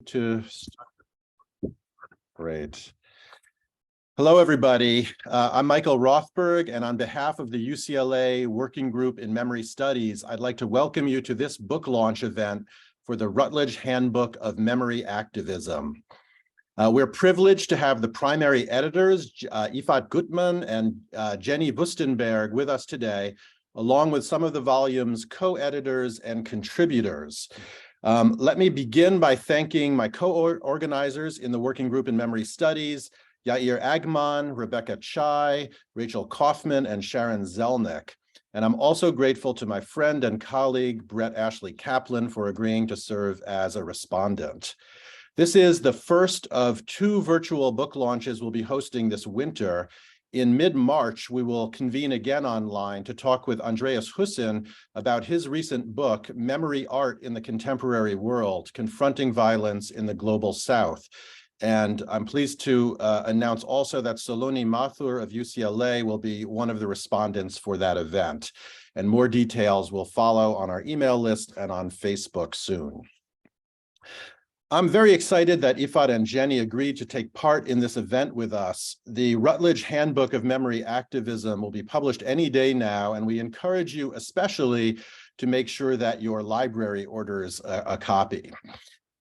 to start. Great. Hello, everybody. I'm Michael Rothberg, and on behalf of the UCLA Working Group in Memory Studies, I'd like to welcome you to this book launch event for the Routledge Handbook of Memory Activism. We're privileged to have the primary editors, Yifat Gutman and Jenny Wüstenberg, with us today, along with some of the volume's co-editors and contributors. Let me begin by thanking my co-organizers in the Working Group in Memory Studies, Yair Agman, Rebecca Chai, Rachel Kaufman, and Sharon Zelnick. And I'm also grateful to my friend and colleague, Brett Ashley Kaplan, for agreeing to serve as a respondent. This is the first of two virtual book launches we'll be hosting this winter. In mid-March, we will convene again online to talk with Andreas Hussin about his recent book, Memory Art in the Contemporary World, Confronting Violence in the Global South. And I'm pleased to announce also that Saloni Mathur of UCLA will be one of the respondents for that event. And more details will follow on our email list and on Facebook soon. I'm very excited that Yifat and Jenny agreed to take part in this event with us. The Routledge Handbook of Memory Activism will be published any day now, and we encourage you especially to make sure that your library orders a copy.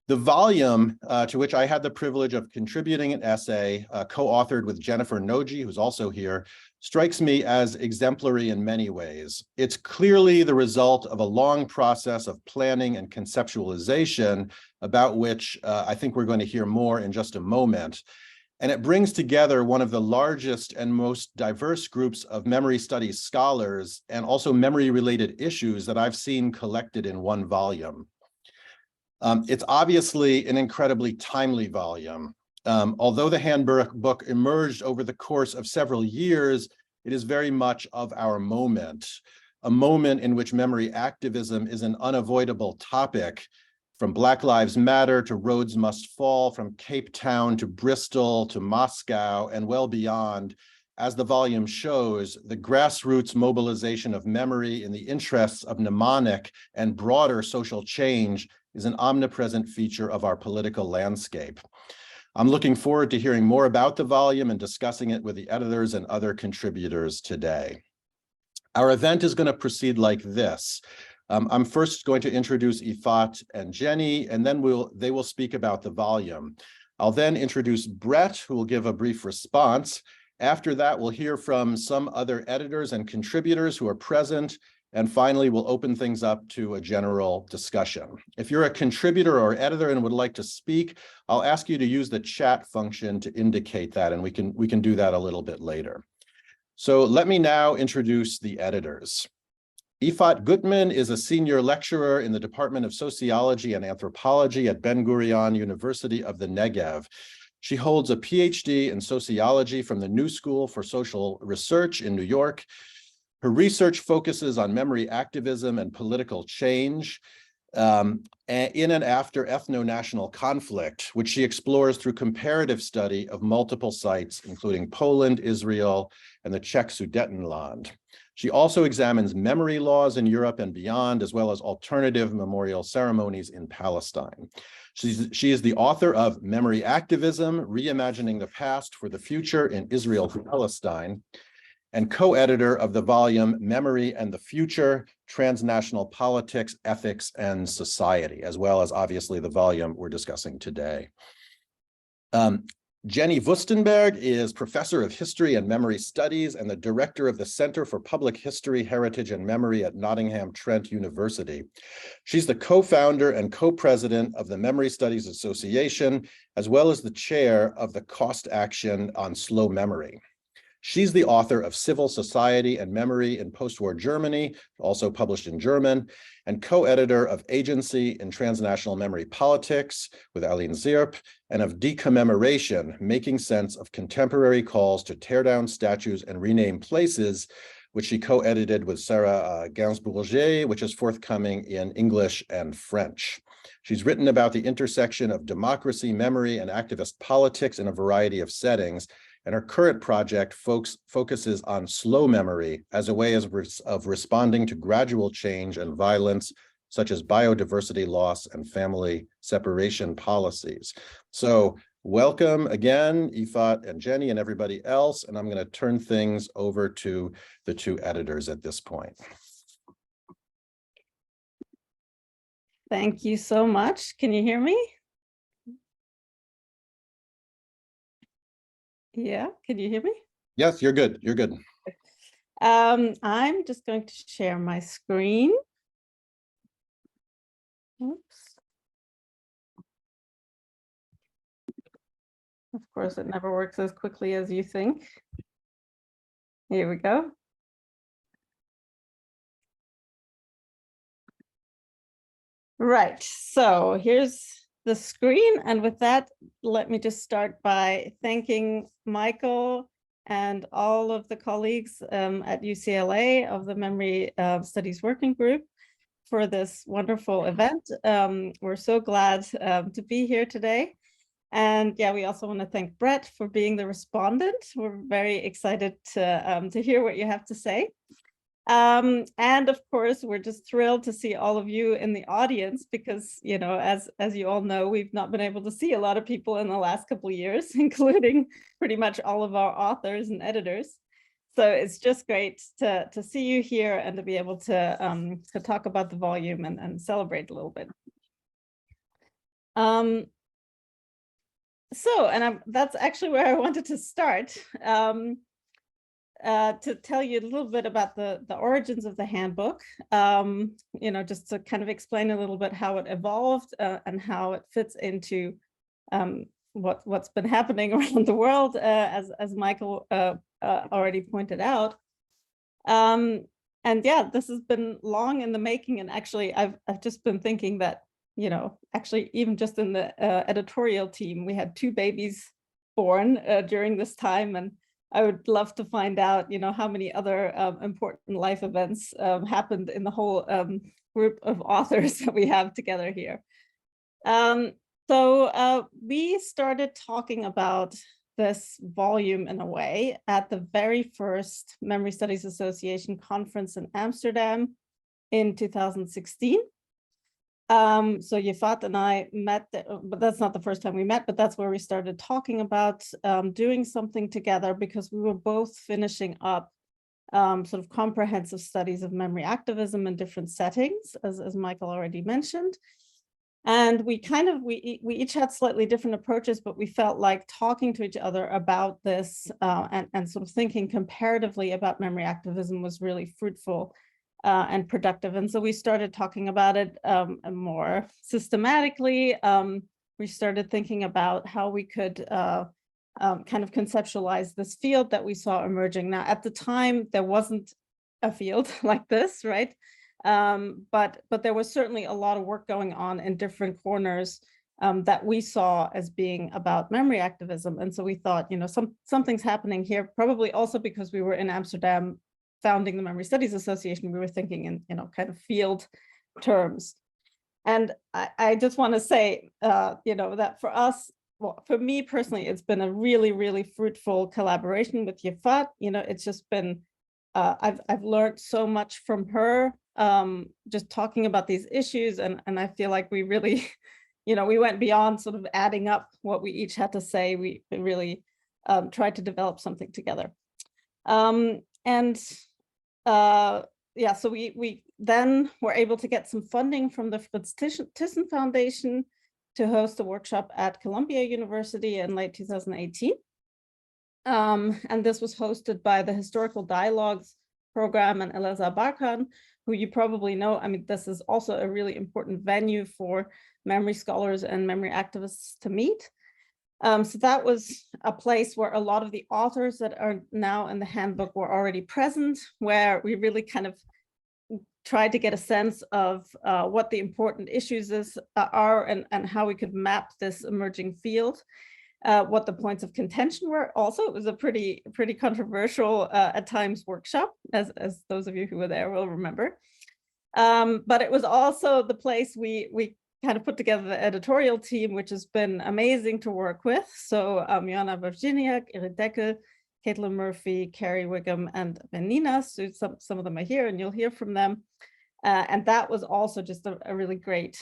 The volume, to which I had the privilege of contributing an essay, co-authored with Jennifer Noji, who's also here, strikes me as exemplary in many ways. It's clearly the result of a long process of planning and conceptualization, about which I think we're going to hear more in just a moment. And it brings together one of the largest and most diverse groups of memory studies scholars and also memory-related issues that I've seen collected in one volume. It's obviously an incredibly timely volume. Although the handbook emerged over the course of several years, it is very much of our moment, a moment in which memory activism is an unavoidable topic, from Black Lives Matter to Roads Must Fall, from Cape Town to Bristol to Moscow and well beyond. As the volume shows, the grassroots mobilization of memory in the interests of mnemonic and broader social change is an omnipresent feature of our political landscape. I'm looking forward to hearing more about the volume and discussing it with the editors and other contributors today. Our event is going to proceed like this. I'm first going to introduce Yifat and Jenny, and then they will speak about the volume. I'll then introduce Brett, who will give a brief response. After that, we'll hear from some other editors and contributors who are present. And finally, we'll open things up to a general discussion. If you're a contributor or editor and would like to speak, I'll ask you to use the chat function to indicate that, and we can do that a little bit later. So let me now introduce the editors. Yifat Gutman is a senior lecturer in the Department of Sociology and Anthropology at Ben-Gurion University of the Negev. She holds a PhD in sociology from the New School for Social Research in New York. Her research focuses on memory activism and political change in and after ethno-national conflict, which she explores through comparative study of multiple sites, including Poland, Israel, and the Czech Sudetenland. She also examines memory laws in Europe and beyond, as well as alternative memorial ceremonies in Palestine. She is the author of Memory Activism, Reimagining the Past for the Future in Israel-Palestine, and co-editor of the volume Memory and the Future, Transnational Politics, Ethics, and Society, as well as obviously the volume we're discussing today. Jenny Wüstenberg is Professor of History and Memory Studies and the Director of the Center for Public History, Heritage, and Memory at Nottingham Trent University. She's the co-founder and co-president of the Memory Studies Association, as well as the chair of the Cost Action on Slow Memory. She's the author of Civil Society and Memory in Postwar Germany, also published in German, and co-editor of Agency in Transnational Memory Politics with Aline Zierp, and of Decommemoration, Making Sense of Contemporary Calls to Tear Down Statues and Rename Places, which she co-edited with Sarah Gainsbourger, which is forthcoming in English and French. She's written about the intersection of democracy, memory, and activist politics in a variety of settings, and her current project focuses on slow memory as a way of responding to gradual change and violence, such as biodiversity loss and family separation policies. So welcome again, Yifat and Jenny and everybody else, and I'm going to turn things over to the two editors at this point. Thank you so much. Can you hear me? Yeah, can you hear me? Yes, you're good. You're good. I'm just going to share my screen. Oops. Of course, it never works as quickly as you think. Here we go. Right, so here's the screen. And with that, let me just start by thanking Michael and all of the colleagues at UCLA of the Memory Studies Working Group for this wonderful event. We're so glad to be here today. And yeah, we also want to thank Brett for being the respondent. We're very excited to hear what you have to say. And of course, we're just thrilled to see all of you in the audience because, you know, as you all know, we've not been able to see a lot of people in the last couple of years, including pretty much all of our authors and editors. So it's just great to see you here and to be able to talk about the volume and celebrate a little bit. That's actually where I wanted to start. To tell you a little bit about the origins of the handbook, you know, just to kind of explain a little bit how it evolved and how it fits into what's been happening around the world, as Michael already pointed out. And yeah, this has been long in the making. And actually, I've just been thinking that, you know, actually, even just in the editorial team, we had 2 babies born during this time. And I would love to find out, you know, how many other important life events happened in the whole group of authors that we have together here. So we started talking about this volume in a way at the very first Memory Studies Association conference in Amsterdam in 2016. So Yifat and I met, but that's not the first time we met, but that's where we started talking about doing something together because we were both finishing up sort of comprehensive studies of memory activism in different settings, as Michael already mentioned. And we each had slightly different approaches, but we felt like talking to each other about this and sort of thinking comparatively about memory activism was really fruitful and productive. And so we started talking about it more systematically. We started thinking about how we could kind of conceptualize this field that we saw emerging. Now, at the time, there wasn't a field like this, right? But there was certainly a lot of work going on in different corners that we saw as being about memory activism. And so we thought, you know, something's happening here, probably also because we were in Amsterdam founding the Memory Studies Association. We were thinking in, you know, kind of field terms. And I just want to say, you know, that for us, well, for me personally, it's been a really, really fruitful collaboration with Yifat. You know, it's just been, I've learned so much from her, just talking about these issues. And I feel like we really, you know, we went beyond sort of adding up what we each had to say. We really tried to develop something together. Yeah, so we then were able to get some funding from the Fritz Thyssen Foundation to host a workshop at Columbia University in late 2018. And this was hosted by the Historical Dialogues Program and Elazar Barkan, who you probably know. I mean, this is also a really important venue for memory scholars and memory activists to meet. So that was a place where a lot of the authors that are now in the handbook were already present, where we really kind of tried to get a sense of what the important issues are and how we could map this emerging field, what the points of contention were. Also, it was a pretty controversial at times workshop, as those of you who were there will remember. But it was also the place we kind of put together the editorial team, which has been amazing to work with. So Joanna Virginiak, Irit Deckel, Caitlin Murphy, Carrie Wiggum, and Benina. So some of them are here and you'll hear from them. And that was also just a really great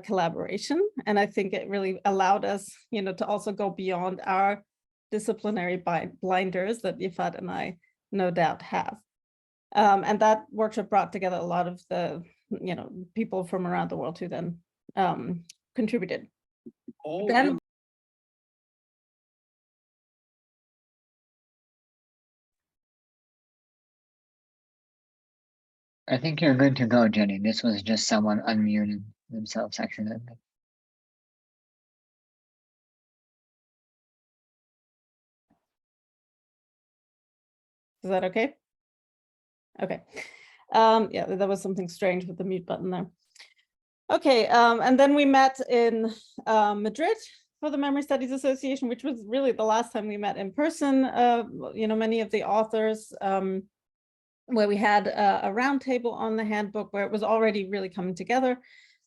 collaboration. And I think it really allowed us, to also go beyond our disciplinary blinders that Yifat and I no doubt have. And that workshop brought together a lot of the, people from around the world who then contributed. I think you're good to go, Jenny. This was just someone unmuted themselves accidentally. Is that okay? Okay. Yeah, there was something strange with the mute button there. Okay, and then we met in Madrid for the Memory Studies Association, which was really the last time we met in person. Many of the authors, where we had a roundtable on the handbook where it was already really coming together.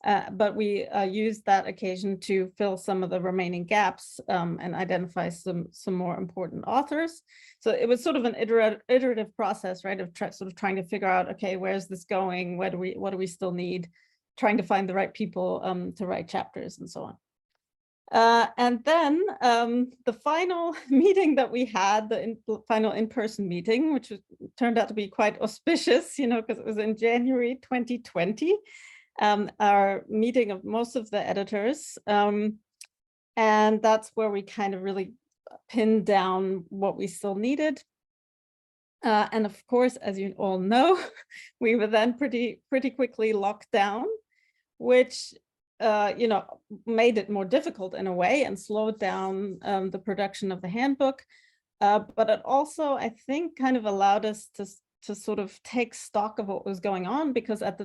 But we used that occasion to fill some of the remaining gaps and identify some more important authors. So it was sort of an iterative process, right, of sort of trying to figure out, okay, where's this going? What do we still need? Trying to find the right people to write chapters and so on. And then the final meeting that we had, the final in-person meeting, which turned out to be quite auspicious, because it was in January 2020. Our meeting of most of the editors. And that's where we kind of really pinned down what we still needed. And of course, as you all know, we were then pretty quickly locked down, which made it more difficult in a way and slowed down the production of the handbook. But it also, I think, kind of allowed us to sort of take stock of what was going on, because at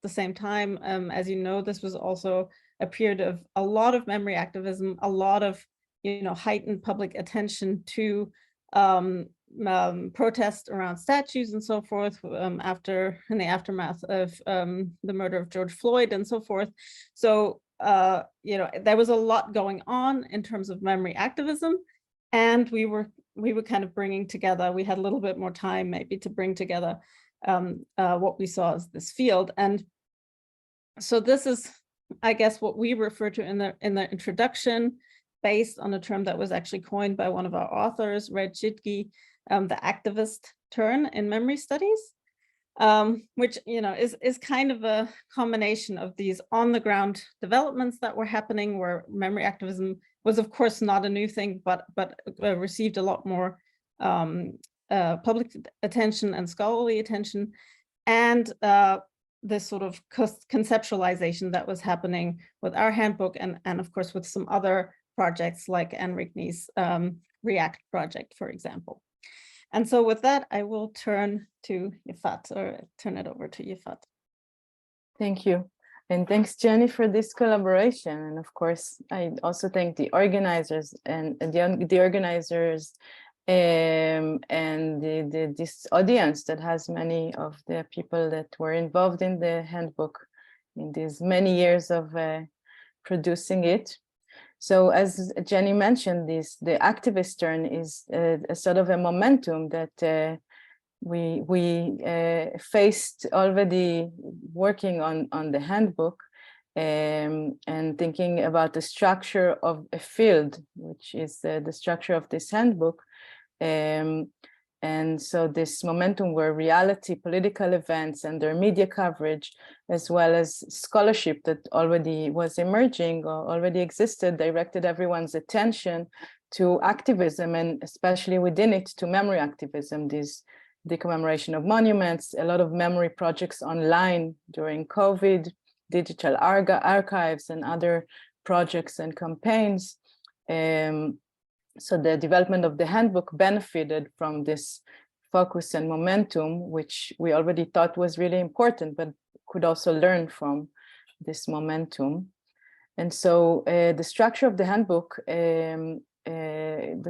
the same time, as you know, this was also a period of a lot of memory activism, a lot of heightened public attention to protest around statues and so forth in the aftermath of the murder of George Floyd and so forth. So there was a lot going on in terms of memory activism, and we were kind of bringing together, we had a little bit more time maybe to bring together what we saw as this field. And so this is, I guess, what we refer to in the introduction, based on a term that was actually coined by one of our authors, Red Chitki, the activist turn in memory studies, which is kind of a combination of these on-the-ground developments that were happening, where memory activism was, of course, not a new thing, but received a lot more public attention and scholarly attention, and this sort of conceptualization that was happening with our handbook, and of course with some other projects like Anne Rickney's REACT project, for example. And so with that, I will turn to Yifat, or turn it over to Yifat. Thank you. And thanks, Jenny, for this collaboration. And of course, I also thank the organizers and the organizers and this audience that has many of the people that were involved in the handbook in these many years of producing it. So as Jenny mentioned, the activist turn is a sort of a momentum that we faced already working on the handbook and thinking about the structure of a field, which is the structure of this handbook. And so this momentum where reality, political events and their media coverage, as well as scholarship that already was emerging or already existed, directed everyone's attention to activism, and especially within it to memory activism, the commemoration of monuments, a lot of memory projects online during COVID, digital archives and other projects and campaigns. So the development of the handbook benefited from this focus and momentum, which we already thought was really important, but could also learn from this momentum. And so the structure of the handbook, the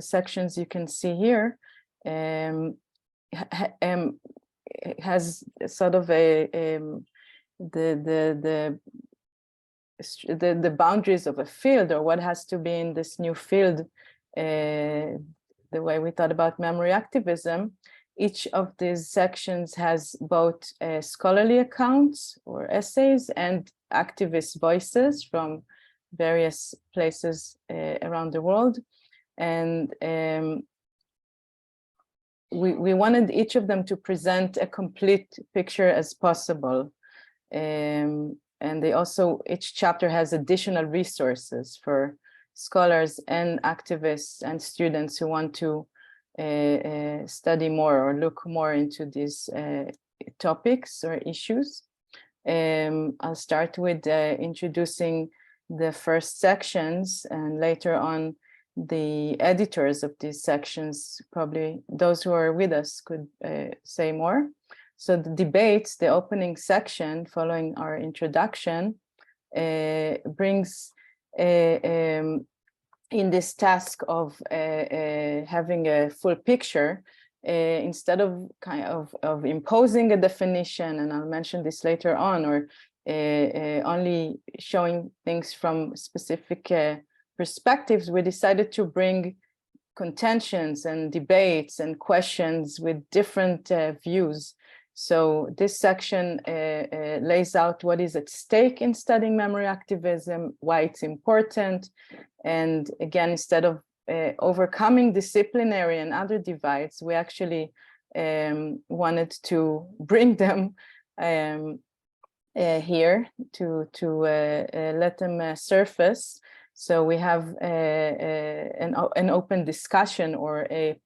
sections you can see here, has sort of the boundaries of a field, or what has to be in this new field, the way we thought about memory activism, each of these sections has both scholarly accounts or essays and activist voices from various places around the world. And we wanted each of them to present a complete picture as possible. And they also, each chapter has additional resources for scholars and activists and students who want to study more or look more into these topics or issues. I'll start with introducing the first sections, and later on the editors of these sections, probably those who are with us, could say more. So the debates, the opening section following our introduction, brings in this task of having a full picture, instead of of imposing a definition, and I'll mention this later on, or only showing things from specific perspectives, we decided to bring contentions and debates and questions with different views. So this section lays out what is at stake in studying memory activism, why it's important, and again, instead of overcoming disciplinary and other divides, we actually wanted to bring them here to let them surface. So we have an open discussion, or a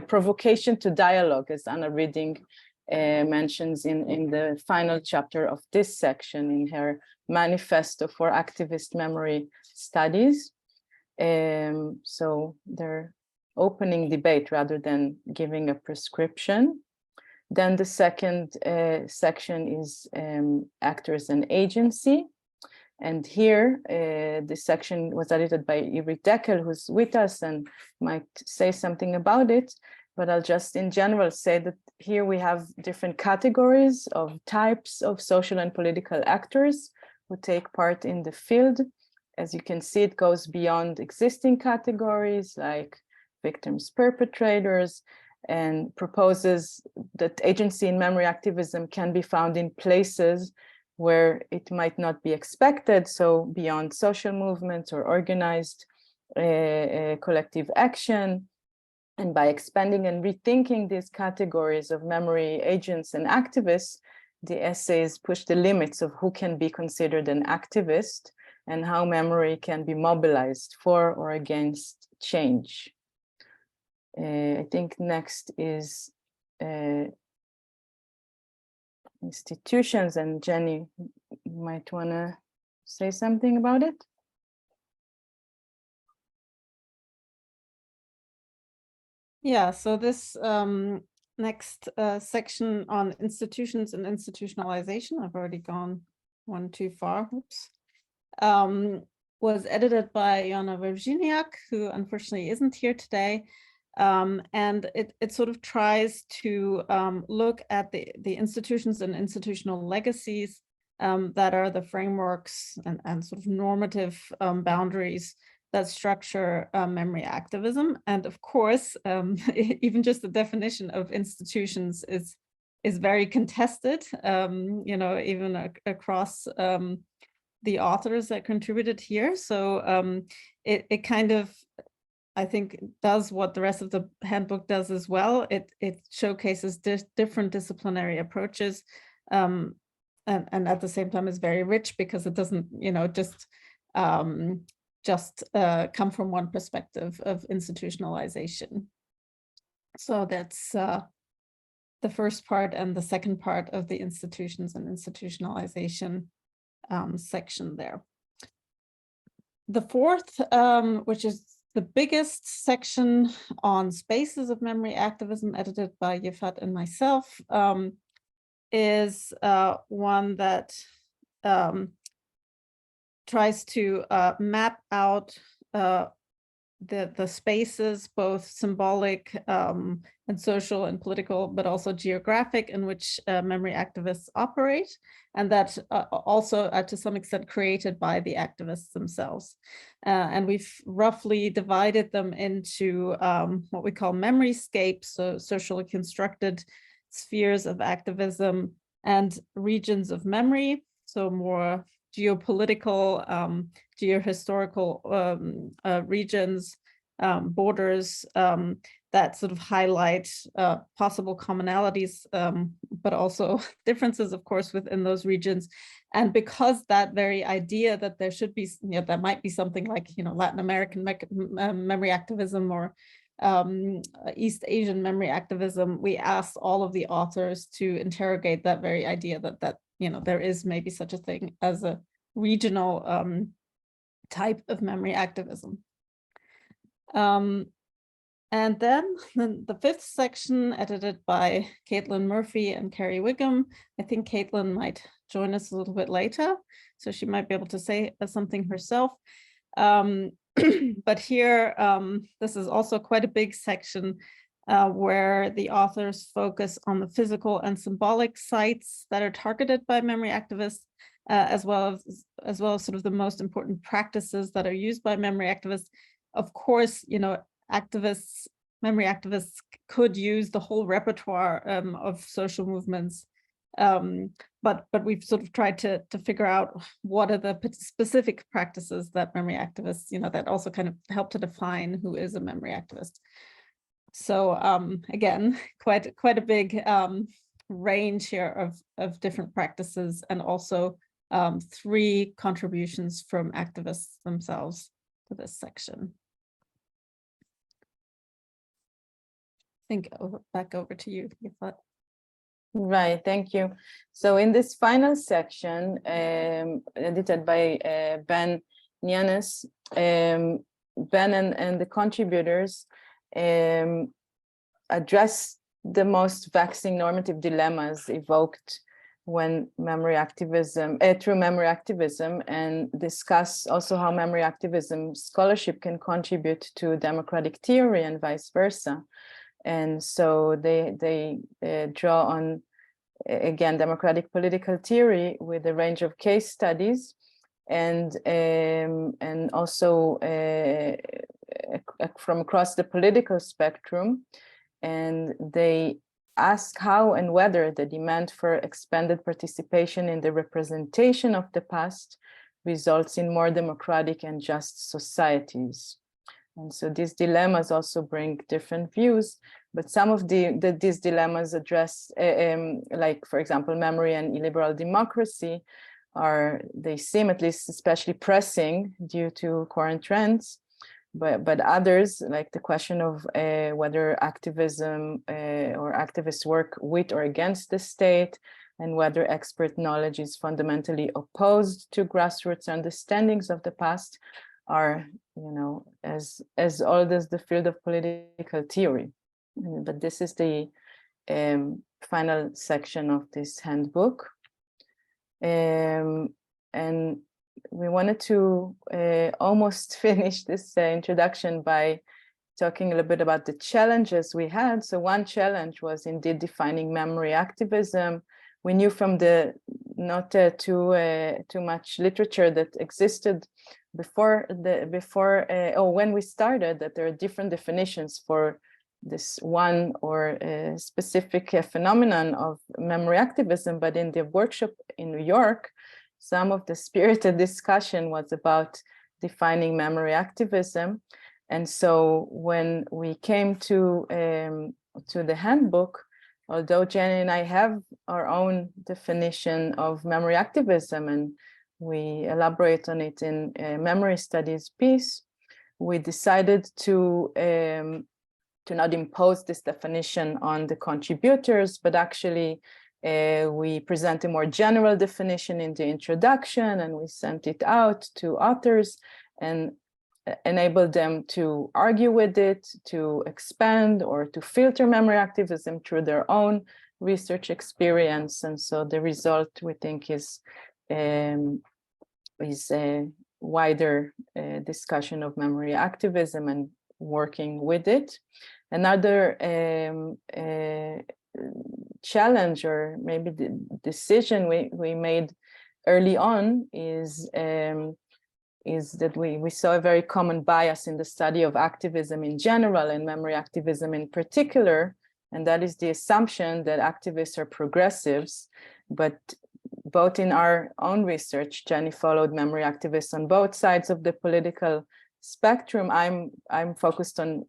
provocation to dialogue, as Anna Reading mentions in the final chapter of this section in her Manifesto for Activist Memory Studies. So they're opening debate rather than giving a prescription. Then the second section is actors and agency. And here, this section was edited by Irit Deckel, who's with us and might say something about it. But I'll just in general say that here we have different categories of types of social and political actors who take part in the field. As you can see, it goes beyond existing categories like victims, perpetrators, and proposes that agency in memory activism can be found in places where it might not be expected, so beyond social movements or organized collective action. And by expanding and rethinking these categories of memory agents and activists, the essays push the limits of who can be considered an activist and how memory can be mobilized for or against change. I think next is institutions, and Jenny might want to say something about it. Yeah, so this next section on institutions and institutionalization, I've already gone one too far, oops, was edited by Jana Virginiak, who unfortunately isn't here today. And it sort of tries to look at the institutions and institutional legacies that are the frameworks and sort of normative boundaries that structure memory activism. And of course, even just the definition of institutions is very contested, you know, even across the authors that contributed here. So it kind of, I think, does what the rest of the handbook does as well. It showcases different disciplinary approaches, and at the same time is very rich because it doesn't, you know, just come from one perspective of institutionalization. So that's the first part, and the second part of the institutions and institutionalization section there. The fourth, which is the biggest section on spaces of memory activism, edited by Yifat and myself, is one that tries to map out the spaces, both symbolic and social and political, but also geographic, in which memory activists operate, and that also to some extent created by the activists themselves. And we've roughly divided them into what we call memory scapes, so socially constructed spheres of activism, and regions of memory, so more geopolitical, geohistorical regions, borders that sort of highlight possible commonalities, but also differeces, of course, within those regions. And because that very idea that there should be, there might be something like, Latin American memory activism or East Asian memory activism, we asked all of the authors to interrogate that very idea that there is maybe such a thing as a regional type of memory activism. And then the fifth section, edited by Caitlin Murphy and Carrie Wiggum. I think Caitlin might join us a little bit later, so she might be able to say something herself. But here, this is also quite a big section where the authors focus on the physical and symbolic sites that are targeted by memory activists, as well as sort of the most important practices that are used by memory activists. Of course, memory activists could use the whole repertoire of social movements, but we've sort of tried to figure out what are the specific practices that memory activists, that also kind of help to define who is a memory activist. So again, quite a big range here of different practices, and also 3 contributions from activists themselves to this section. I think back over to you, Yifat. Right, thank you. So in this final section, edited by Ben Nianis, Ben and the contributors address the most vexing normative dilemmas evoked when memory activism, through memory activism, and discuss also how memory activism scholarship can contribute to democratic theory and vice versa. And so they draw on, again, democratic political theory with a range of case studies, and also from across the political spectrum. And they ask how and whether the demand for expanded participation in the representation of the past results in more democratic and just societies. And so these dilemmas also bring different views, but some of these dilemmas address, like, for example, memory and illiberal democracy, they seem at least especially pressing due to current trends. But others, like the question of whether activism or activists work with or against the state, and whether expert knowledge is fundamentally opposed to grassroots understandings of the past, are, as old as the field of political theory. But this is the final section of this handbook. And we wanted to almost finish this introduction by talking a little bit about the challenges we had. So one challenge was indeed defining memory activism. We knew from the not too much literature that existed when we started, that there are different definitions for this one or specific phenomenon of memory activism. But in the workshop in New York, some of the spirited discussion was about defining memory activism. And so when we came to the handbook, although Jenny and I have our own definition of memory activism, and we elaborate on it in a memory studies piece, we decided to not impose this definition on the contributors, but actually we present a more general definition in the introduction, and we sent it out to authors and enable them to argue with it, to expand or to filter memory activism through their own research experience. And so the result, we think, is wider discussion of memory activism and working with it. Another challenge, or maybe the decision we made early on, is that we saw a very common bias in the study of activism in general and memory activism in particular, and that is the assumption that activists are progressives. But both in our own research, Jenny followed memory activists on both sides of the political spectrum. I'm focused on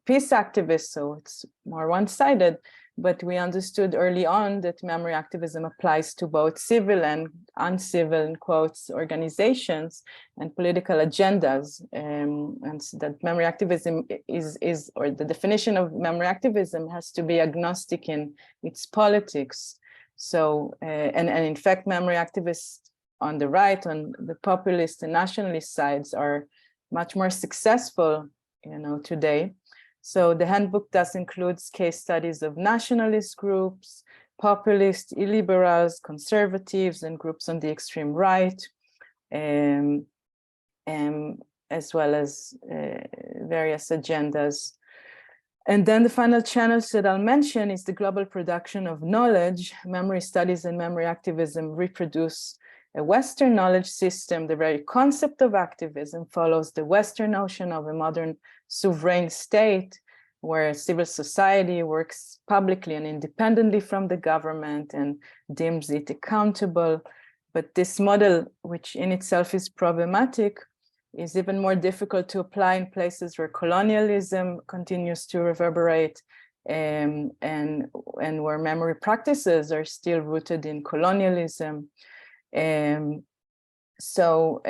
peace activists, so it's more one-sided, but we understood early on that memory activism applies to both civil and uncivil, in quotes, organizations and political agendas, and that memory activism is, or the definition of memory activism has to be agnostic in its politics. So, and in fact, memory activists on the right, on the populist and nationalist sides, are much more successful, today. So the handbook thus includes case studies of nationalist groups, populist, illiberals, conservatives, and groups on the extreme right, as well as various agendas. And then the final channels that I'll mention is the global production of knowledge. Memory studies and memory activism reproduce a Western knowledge system. The very concept of activism follows the Western notion of a modern sovereign state, where civil society works publicly and independently from the government and deems it accountable. But this model, which in itself is problematic, is even more difficult to apply in places where colonialism continues to reverberate, and where memory practices are still rooted in colonialism. So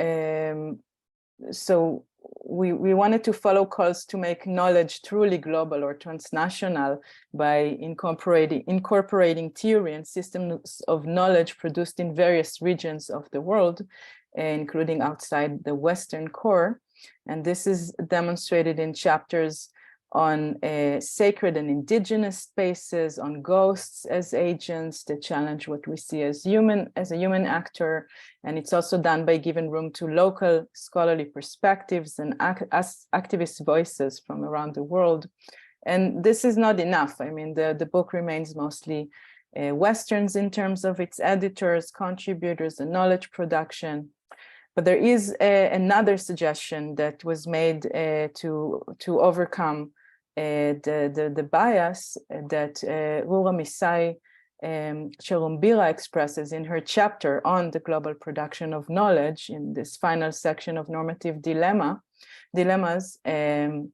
we wanted to follow calls to make knowledge truly global or transnational by incorporating theory and systems of knowledge produced in various regions of the world, including outside the Western core. And this is demonstrated in chapters on sacred and indigenous spaces, on ghosts as agents that challenge what we see as a human actor. And it's also done by giving room to local scholarly perspectives and activist voices from around the world. And this is not enough. I mean, the book remains mostly Westerns in terms of its editors, contributors, and knowledge production. But there is another suggestion that was made to overcome the bias that Rura Misai Cherumbira expresses in her chapter on the global production of knowledge in this final section of normative dilemmas, and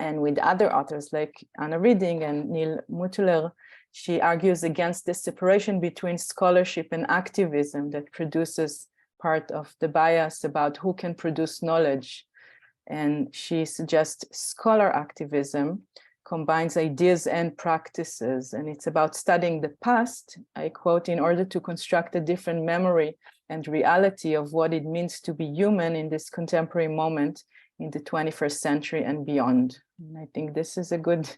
with other authors like Anna Reading and Neil Muteler. She argues against the separation between scholarship and activism that produces part of the bias about who can produce knowledge. And she suggests scholar activism combines ideas and practices, and it's about studying the past, I quote, in order to construct a different memory and reality of what it means to be human in this contemporary moment in the 21st century and beyond. And I think this is a good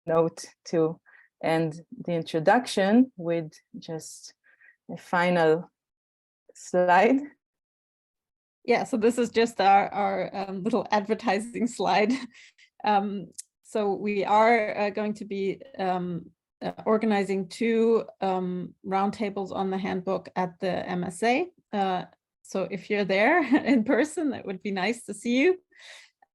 note to end the introduction with just a final slide. Yeah, so this is just our little advertising slide. So we are going to be organizing 2 roundtables on the handbook at the MSA. So if you're there in person, it would be nice to see you.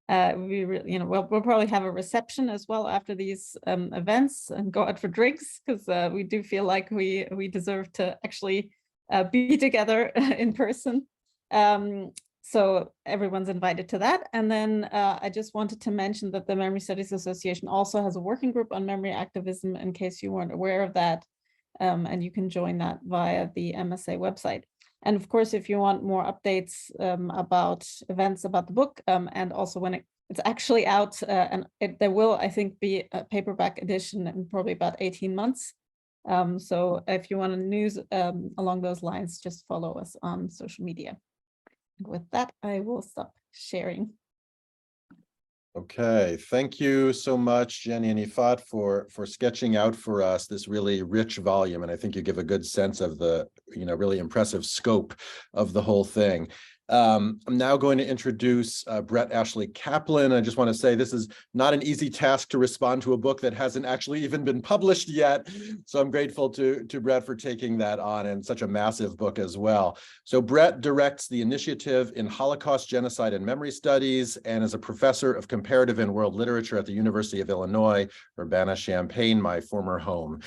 We'll probably have a reception as well after these events and go out for drinks, because we do feel like we deserve to actually be together in person. So everyone's invited to that. And then I just wanted to mention that the Memory Studies Association also has a working group on memory activism, in case you weren't aware of that. And you can join that via the MSA website. And of course, if you want more updates about events about the book, and also when it's actually out, there will, I think, be a paperback edition in probably about 18 months. So if you want news along those lines, just follow us on social media. With that, I will stop sharing. Okay, thank you so much, Jenny and Yifat, for sketching out for us this really rich volume. And I think you give a good sense of the, really impressive scope of the whole thing. I'm now going to introduce Brett Ashley Kaplan. I just want to say this is not an easy task to respond to a book that hasn't actually even been published yet. So I'm grateful to Brett for taking that on, and such a massive book as well. So Brett directs the initiative in Holocaust, Genocide, and Memory Studies, and is a professor of comparative and world literature at the University of Illinois, Urbana-Champaign, my former home.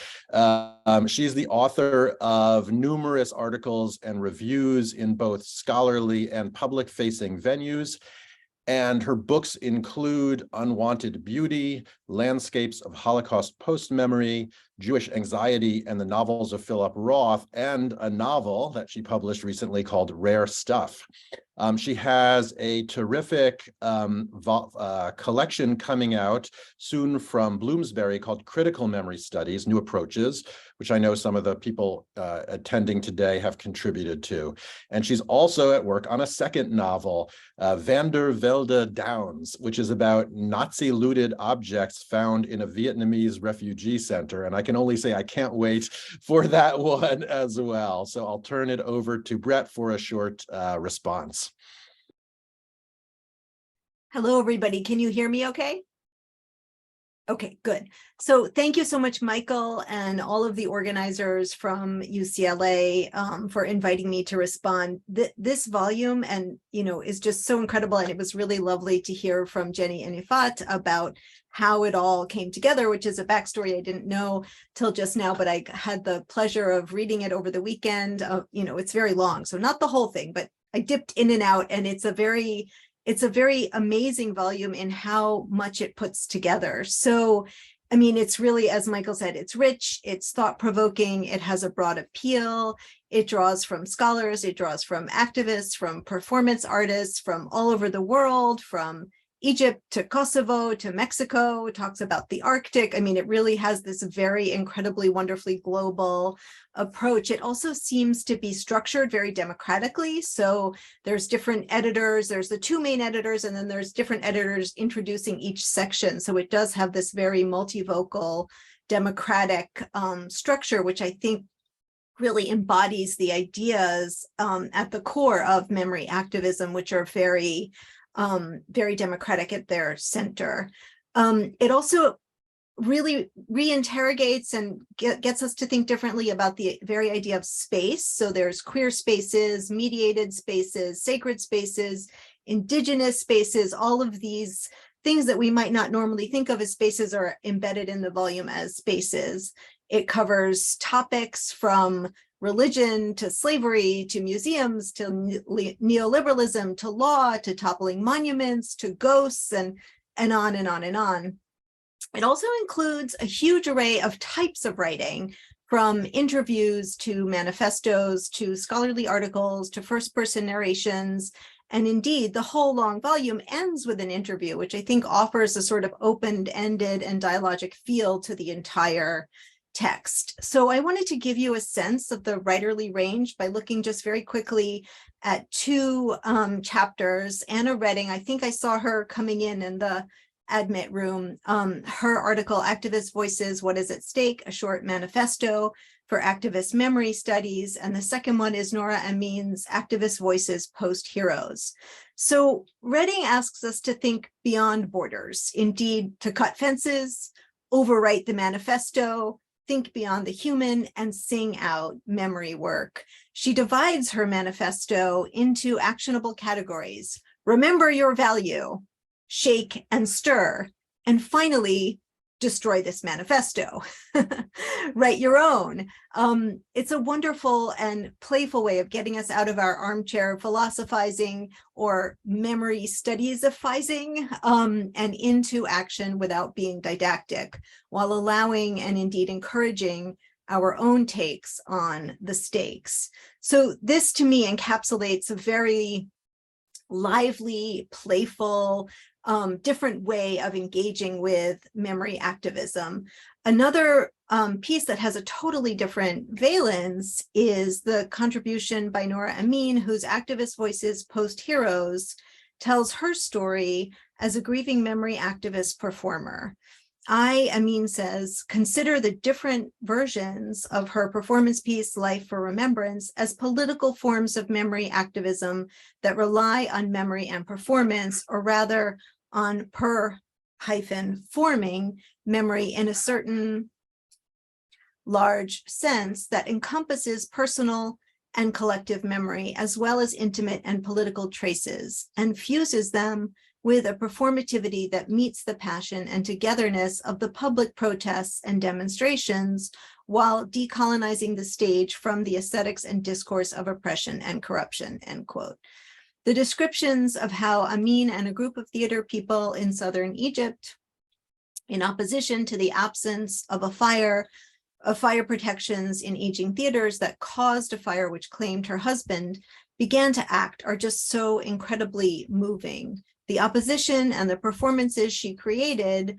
She's the author of numerous articles and reviews in both scholarly and public-facing venues, and her books include Unwanted Beauty, Landscapes of Holocaust Post-Memory, Jewish Anxiety, and the novels of Philip Roth, and a novel that she published recently called Rare Stuff. She has a terrific collection coming out soon from Bloomsbury called Critical Memory Studies, New Approaches, which I know some of the people attending today have contributed to. And she's also at work on a second novel, Van der Velde Downs, which is about Nazi-looted objects found in a Vietnamese refugee center. And I can only say I can't wait for that one as well. So I'll turn it over to Brett for a short response. Hello, everybody. Can you hear me okay? Okay, good. So thank you so much, Michael, and all of the organizers from UCLA for inviting me to respond. This volume is just so incredible, and it was really lovely to hear from Jenny and Yifat about how it all came together, which is a backstory I didn't know till just now, but I had the pleasure of reading it over the weekend. It's very long, so not the whole thing, but I dipped in and out, and it's a very amazing volume in how much it puts together. So, I mean, it's really, as Michael said, it's rich, it's thought-provoking, it has a broad appeal, it draws from scholars, it draws from activists, from performance artists from all over the world, from Egypt to Kosovo to Mexico. It talks about the Arctic. I mean, it really has this very incredibly, wonderfully global approach. It also seems to be structured very democratically. So there's different editors, there's the two main editors, and then there's different editors introducing each section. So it does have this very multivocal democratic structure, which I think really embodies the ideas at the core of memory activism, which are very democratic at their center. It also really reinterrogates and gets us to think differently about the very idea of space. So there's queer spaces, mediated spaces, sacred spaces, indigenous spaces, all of these things that we might not normally think of as spaces are embedded in the volume as spaces. It covers topics from religion to slavery to museums to neoliberalism to law to toppling monuments to ghosts and on and on and on. It also includes a huge array of types of writing, from interviews to manifestos to scholarly articles to first-person narrations. And indeed, the whole long volume ends with an interview, which I think offers a sort of open-ended and dialogic feel to the entire text. So I wanted to give you a sense of the writerly range by looking just very quickly at two chapters. Anna Redding, I think I saw her coming in the admit room. Her article, Activist Voices, What is at Stake? A Short Manifesto for Activist Memory Studies. And the second one is Nora Amin's Activist Voices Post-Heroes. So Redding asks us to think beyond borders, indeed to cut fences, overwrite the manifesto, think beyond the human, and sing out memory work. She divides her manifesto into actionable categories: remember your value, shake and stir, and finally, destroy this manifesto. Write your own. It's a wonderful and playful way of getting us out of our armchair philosophizing or memory studiesifying and into action without being didactic, while allowing and indeed encouraging our own takes on the stakes. So this to me encapsulates a very lively, playful, different way of engaging with memory activism. Another piece that has a totally different valence is the contribution by Nora Amin, whose Activist Voices Post-Heroes tells her story as a grieving memory activist performer. Amin says, consider the different versions of her performance piece, Life for Remembrance, as political forms of memory activism that rely on memory and performance, or rather on forming memory in a certain large sense that encompasses personal and collective memory, as well as intimate and political traces, and fuses them with a performativity that meets the passion and togetherness of the public protests and demonstrations, while decolonizing the stage from the aesthetics and discourse of oppression and corruption, end quote. The descriptions of how Amin and a group of theater people in southern Egypt, in opposition to the absence of fire protections in aging theaters that caused a fire which claimed her husband, began to act, are just so incredibly moving. The opposition and the performances she created,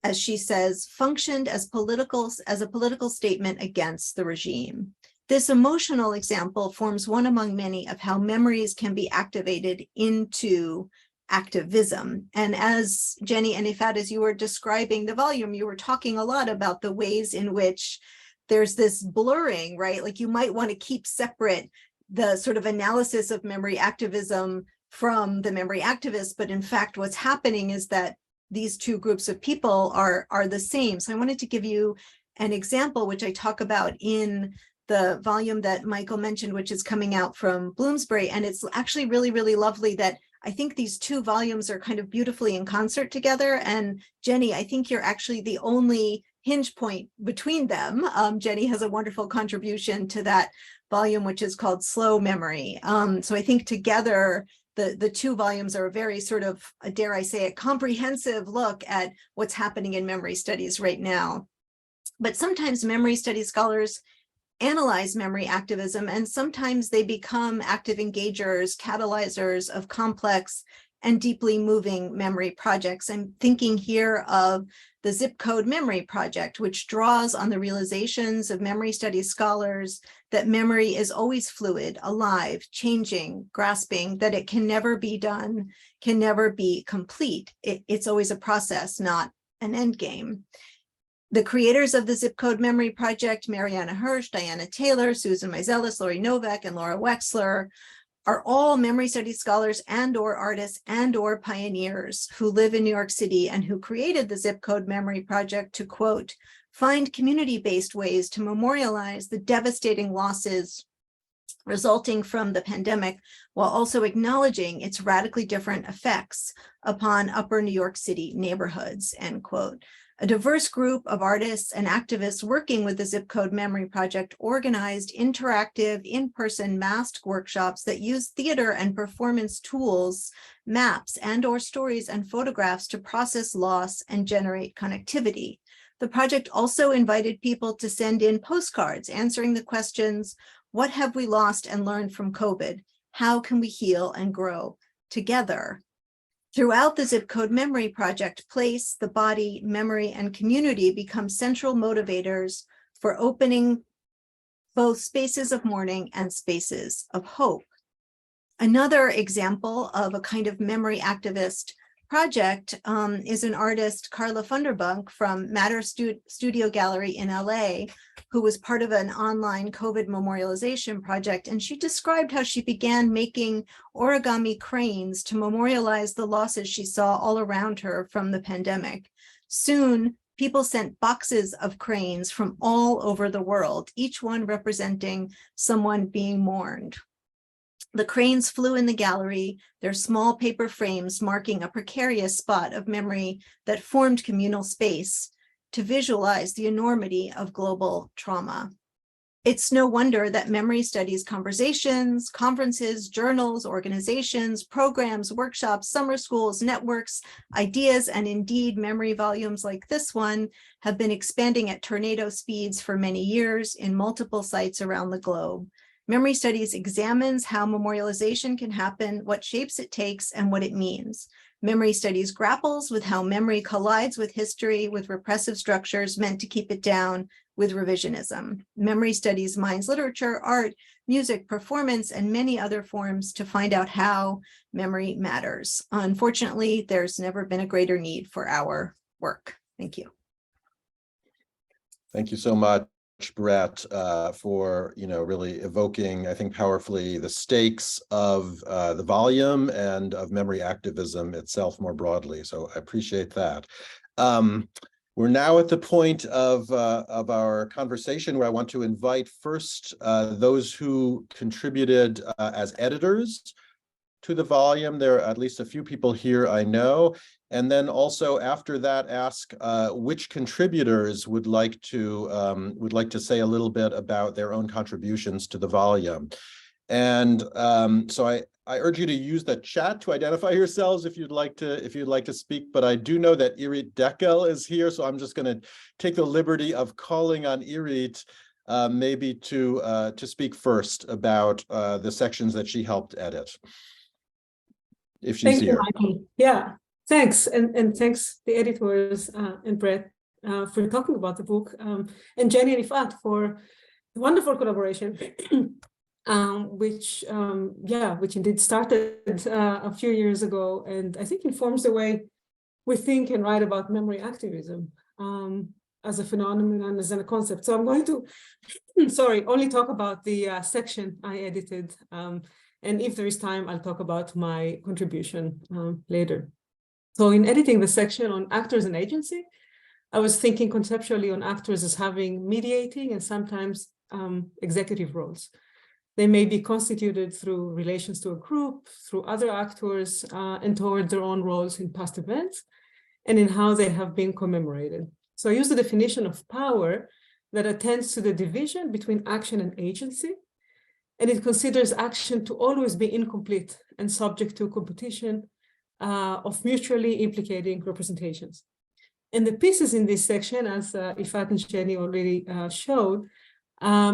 as she says, functioned as a political statement against the regime. This emotional example forms one among many of how memories can be activated into activism. And as Jenny and Yifat, as you were describing the volume, you were talking a lot about the ways in which there's this blurring, right? Like you might want to keep separate the sort of analysis of memory activism from the memory activists, but in fact, what's happening is that these two groups of people are the same. So I wanted to give you an example, which I talk about in the volume that Michael mentioned, which is coming out from Bloomsbury. And it's actually really, really lovely that I think these two volumes are kind of beautifully in concert together. And Jenny, I think you're actually the only hinge point between them. Jenny has a wonderful contribution to that volume, which is called Slow Memory. So I think together, the two volumes are a very sort of, dare I say it, comprehensive look at what's happening in memory studies right now. But sometimes memory studies scholars analyze memory activism, and sometimes they become active engagers, catalyzers of complex and deeply moving memory projects. I'm thinking here of the Zip Code Memory Project, which draws on the realizations of memory studies scholars that memory is always fluid, alive, changing, grasping, that it can never be done, can never be complete. It's always a process, not an end game. The creators of the Zip Code Memory Project, Mariana Hirsch, Diana Taylor, Susan Meiselas, Lori Novak, and Laura Wexler, are all memory studies scholars and or artists and or pioneers who live in New York City and who created the Zip Code Memory Project to, quote, find community-based ways to memorialize the devastating losses resulting from the pandemic, while also acknowledging its radically different effects upon upper New York City neighborhoods, end quote. A diverse group of artists and activists working with the Zip Code Memory Project organized interactive in-person masked workshops that use theater and performance tools, maps, and or stories and photographs to process loss and generate connectivity. The project also invited people to send in postcards answering the questions, what have we lost and learned from COVID? How can we heal and grow together? Throughout the Zip Code Memory Project, place, the body, memory, and community become central motivators for opening both spaces of mourning and spaces of hope. Another example of a kind of memory activist project is an artist, Carla Funderbank from Matter Studio Gallery in LA, who was part of an online COVID memorialization project. And she described how she began making origami cranes to memorialize the losses she saw all around her from the pandemic. Soon, people sent boxes of cranes from all over the world, each one representing someone being mourned. The cranes flew in the gallery, their small paper frames marking a precarious spot of memory that formed communal space to visualize the enormity of global trauma. It's no wonder that memory studies conversations, conferences, journals, organizations, programs, workshops, summer schools, networks, ideas, and indeed memory volumes like this one have been expanding at tornado speeds for many years in multiple sites around the globe. Memory studies examines how memorialization can happen, what shapes it takes, and what it means. Memory studies grapples with how memory collides with history, with repressive structures meant to keep it down, with revisionism. Memory studies mines literature, art, music, performance, and many other forms to find out how memory matters. Unfortunately, there's never been a greater need for our work. Thank you. Thank you so much, Brett, for really evoking, I think, powerfully the stakes of the volume and of memory activism itself more broadly. So I appreciate that. We're now at the point of our conversation where I want to invite first those who contributed as editors to the volume. There are at least a few people here I know. And then also after that, ask which contributors would like to say a little bit about their own contributions to the volume. And so I urge you to use the chat to identify yourselves if you'd like to speak. But I do know that Irit Dekel is here, so I'm just going to take the liberty of calling on Irit maybe to speak first about the sections that she helped edit, if she's here. Thank you, Michael. Yeah, thanks, and thanks the editors and Brett for talking about the book, and Jenny and Yifat for the wonderful collaboration. Which indeed started a few years ago, and I think informs the way we think and write about memory activism as a phenomenon, as a concept. So I'm going to, only talk about the section I edited, and if there is time, I'll talk about my contribution later. So in editing the section on actors and agency, I was thinking conceptually on actors as having mediating and sometimes executive roles. They may be constituted through relations to a group, through other actors, and toward their own roles in past events, and in how they have been commemorated. So I use the definition of power that attends to the division between action and agency, and it considers action to always be incomplete and subject to competition of mutually implicating representations. And the pieces in this section, as Yifat and Jenny already showed,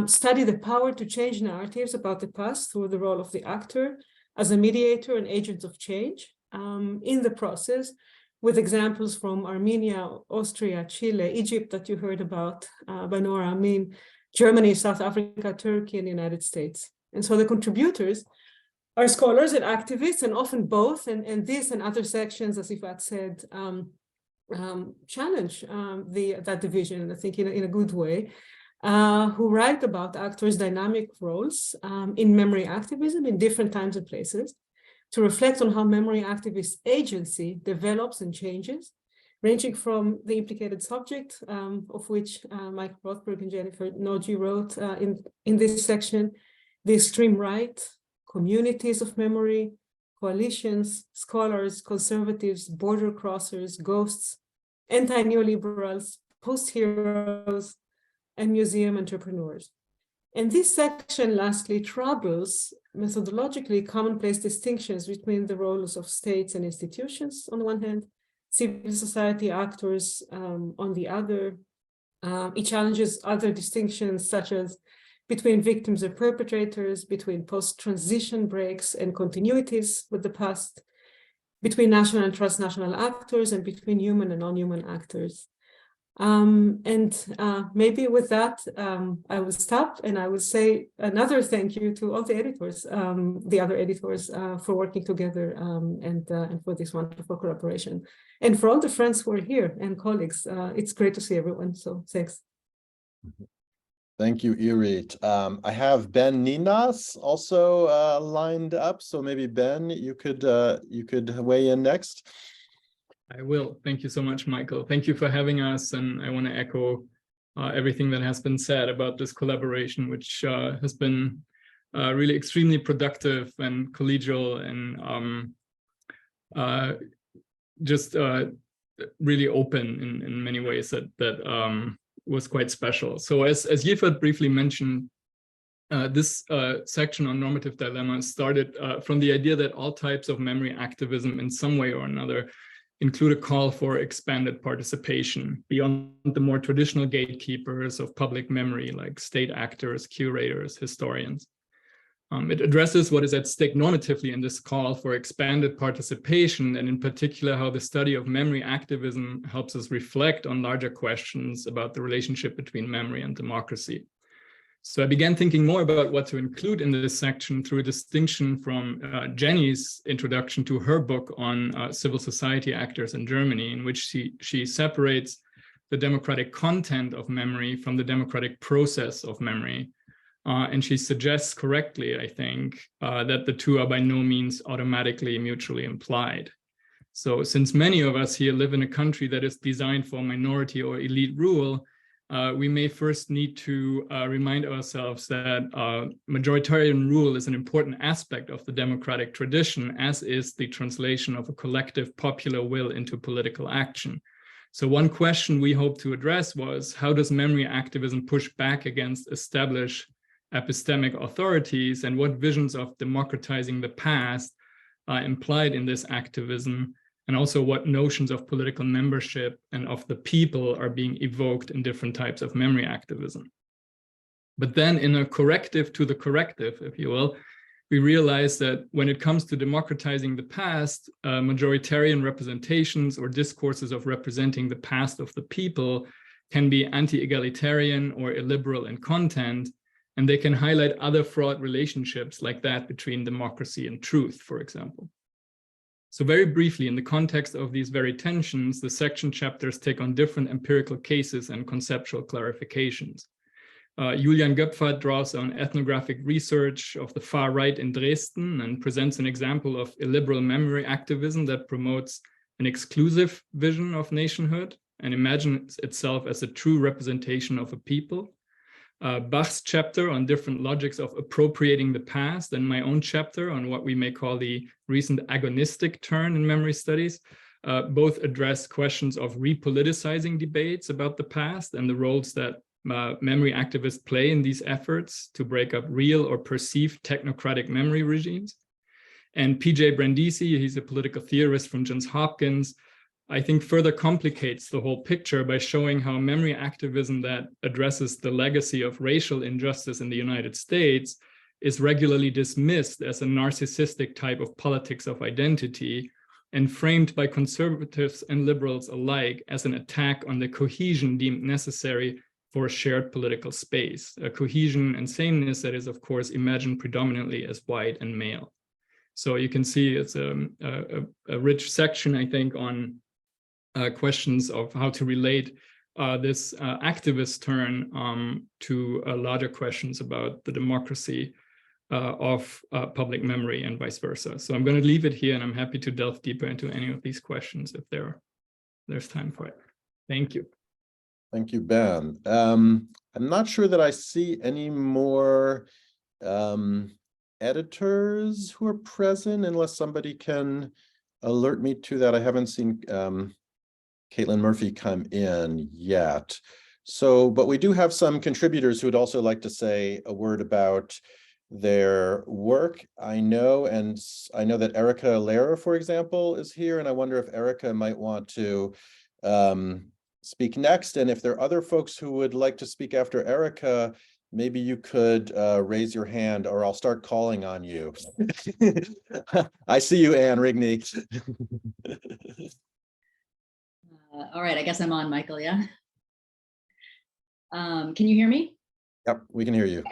study the power to change narratives about the past through the role of the actor as a mediator and agent of change in the process, with examples from Armenia, Austria, Chile, Egypt that you heard about by Nora Amin, Germany, South Africa, Turkey, and the United States. And so the contributors are scholars and activists, and often both, and this and other sections, as Yifat said, challenge that division, I think, in a good way. Who write about actors' dynamic roles in memory activism in different times and places, to reflect on how memory activist agency develops and changes, ranging from the implicated subject, of which Michael Rothberg and Jennifer Noji wrote in this section, the extreme right, communities of memory, coalitions, scholars, conservatives, border crossers, ghosts, anti-neoliberals, post-heroes, and museum entrepreneurs. And this section lastly troubles methodologically commonplace distinctions between the roles of states and institutions on the one hand, civil society actors on the other. It challenges other distinctions such as between victims and perpetrators, between post-transition breaks and continuities with the past, between national and transnational actors, and between human and non-human actors. Maybe with that, I will stop, and I will say another thank you to all the editors, the other editors, for working together and for this wonderful collaboration. And for all the friends who are here and colleagues, it's great to see everyone, so thanks. Thank you, Irit. I have Ben Ninas also lined up, so maybe Ben, you could weigh in next. I will. Thank you so much, Michael. Thank you for having us. And I want to echo everything that has been said about this collaboration, which has been really extremely productive and collegial and just really open in many ways that was quite special. So as Yifat briefly mentioned, this section on normative dilemmas started from the idea that all types of memory activism in some way or another include a call for expanded participation beyond the more traditional gatekeepers of public memory, like state actors, curators, historians. It addresses what is at stake normatively in this call for expanded participation, and in particular, how the study of memory activism helps us reflect on larger questions about the relationship between memory and democracy. So I began thinking more about what to include in this section through a distinction from Jenny's introduction to her book on civil society actors in Germany, in which she separates the democratic content of memory from the democratic process of memory. And she suggests correctly, I think, that the two are by no means automatically mutually implied. So since many of us here live in a country that is designed for minority or elite rule, we may first need to remind ourselves that majoritarian rule is an important aspect of the democratic tradition, as is the translation of a collective popular will into political action. So one question we hope to address was, how does memory activism push back against established epistemic authorities, and what visions of democratizing the past are implied in this activism, and also what notions of political membership and of the people are being evoked in different types of memory activism. But then in a corrective to the corrective, if you will, we realize that when it comes to democratizing the past, majoritarian representations or discourses of representing the past of the people can be anti-egalitarian or illiberal in content, and they can highlight other fraught relationships like that between democracy and truth, for example. So very briefly, in the context of these very tensions, the section chapters take on different empirical cases and conceptual clarifications. Julian Göpfert draws on ethnographic research of the far right in Dresden and presents an example of illiberal memory activism that promotes an exclusive vision of nationhood and imagines itself as a true representation of a people. Bach's chapter on different logics of appropriating the past, and my own chapter on what we may call the recent agonistic turn in memory studies, both address questions of repoliticizing debates about the past and the roles that memory activists play in these efforts to break up real or perceived technocratic memory regimes. And P.J. Brandisi, he's a political theorist from Johns Hopkins, I think further complicates the whole picture by showing how memory activism that addresses the legacy of racial injustice in the United States is regularly dismissed as a narcissistic type of politics of identity and framed by conservatives and liberals alike as an attack on the cohesion deemed necessary for a shared political space, a cohesion and sameness that is, of course, imagined predominantly as white and male. So you can see it's a rich section, I think, on questions of how to relate this activist turn to larger questions about the democracy of public memory and vice versa. So I'm going to leave it here, and I'm happy to delve deeper into any of these questions if there's time for it. Thank you. Thank you, Ben. I'm not sure that I see any more editors who are present, unless somebody can alert me to that. I haven't seen Caitlin Murphy come in yet. So, but we do have some contributors who would also like to say a word about their work. I know that Erica Lehrer, for example, is here, and I wonder if Erica might want to speak next. And if there are other folks who would like to speak after Erica, maybe you could raise your hand, or I'll start calling on you. I see you, Anne Rigney. All right, I guess I'm on, Michael, yeah? Can you hear me? Yep, we can hear you.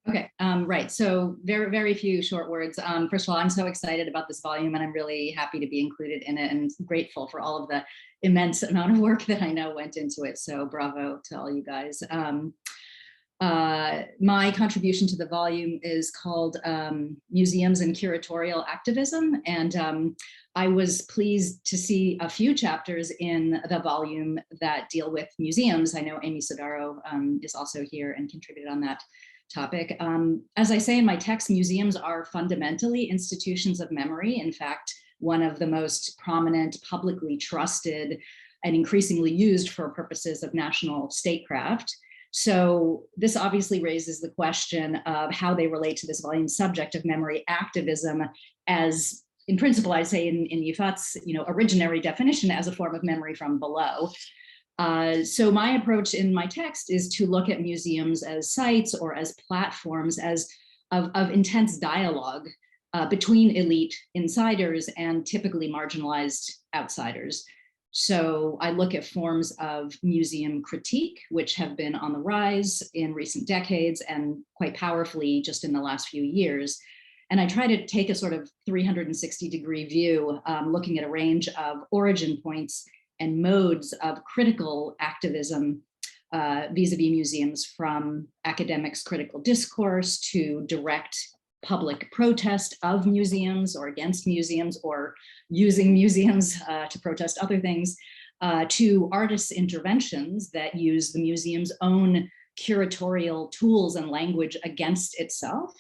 Okay, right, so very few short words. First of all, I'm so excited about this volume, and I'm really happy to be included in it, and grateful for all of the immense amount of work that I know went into it, so bravo to all you guys. My contribution to the volume is called Museums and Curatorial Activism, and I was pleased to see a few chapters in the volume that deal with museums. I know Amy Sodaro is also here and contributed on that topic. As I say in my text, museums are fundamentally institutions of memory. In fact, one of the most prominent, publicly trusted, and increasingly used for purposes of national statecraft. So this obviously raises the question of how they relate to this volume subject of memory activism as, in principle, I'd say in Yifat's originary definition, as a form of memory from below. So my approach in my text is to look at museums as sites or as platforms of intense dialogue between elite insiders and typically marginalized outsiders. So I look at forms of museum critique, which have been on the rise in recent decades and quite powerfully just in the last few years. And I try to take a sort of 360-degree view, looking at a range of origin points and modes of critical activism vis-a-vis museums, from academics' critical discourse to direct public protest of museums or against museums, or using museums to protest other things, to artists' interventions that use the museum's own curatorial tools and language against itself.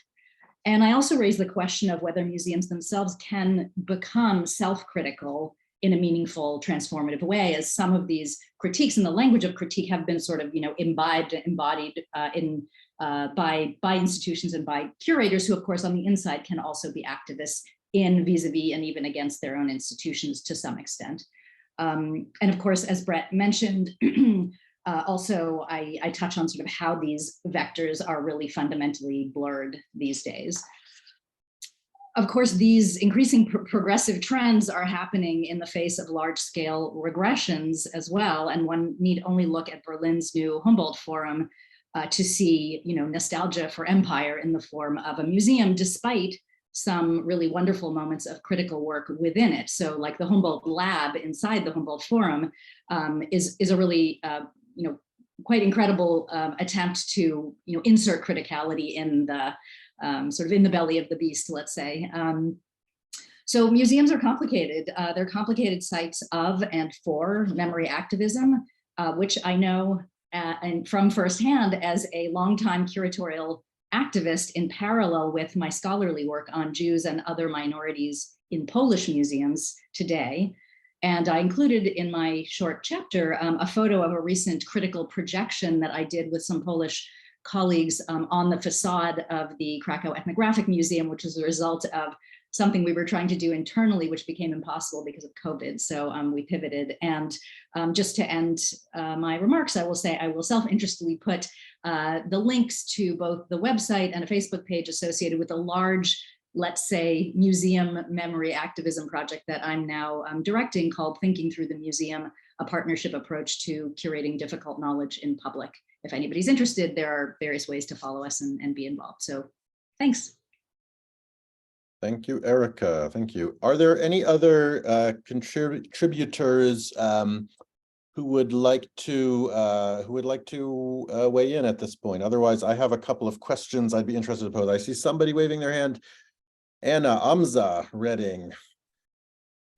And I also raise the question of whether museums themselves can become self-critical in a meaningful, transformative way, as some of these critiques and the language of critique have been sort of, embodied by institutions and by curators, who, of course, on the inside can also be activists in vis-a-vis and even against their own institutions to some extent. And of course, as Brett mentioned, also I touch on sort of how these vectors are really fundamentally blurred these days. Of course, these increasing progressive trends are happening in the face of large-scale regressions as well, and one need only look at Berlin's new Humboldt Forum to see, nostalgia for empire in the form of a museum, despite some really wonderful moments of critical work within it. So, like the Humboldt Lab inside the Humboldt Forum is a really, quite incredible attempt to, insert criticality in the sort of in the belly of the beast, let's say. So museums are complicated. They're complicated sites of and for memory activism, which I know and from firsthand as a longtime curatorial activist in parallel with my scholarly work on Jews and other minorities in Polish museums today. And I included in my short chapter a photo of a recent critical projection that I did with some Polish colleagues on the facade of the Krakow Ethnographic Museum, which is a result of something we were trying to do internally, which became impossible because of COVID. So we pivoted. And just to end my remarks, I will say I will self-interestedly put the links to both the website and a Facebook page associated with a large, let's say, museum memory activism project that I'm now directing, called Thinking Through the Museum, a partnership approach to curating difficult knowledge in public. If anybody's interested, there are various ways to follow us and be involved. So thanks. Thank you, Erica. Thank you. Are there any other contributors who would like to weigh in at this point? Otherwise, I have a couple of questions I'd be interested to pose. I see somebody waving their hand. Anna Amza Redding.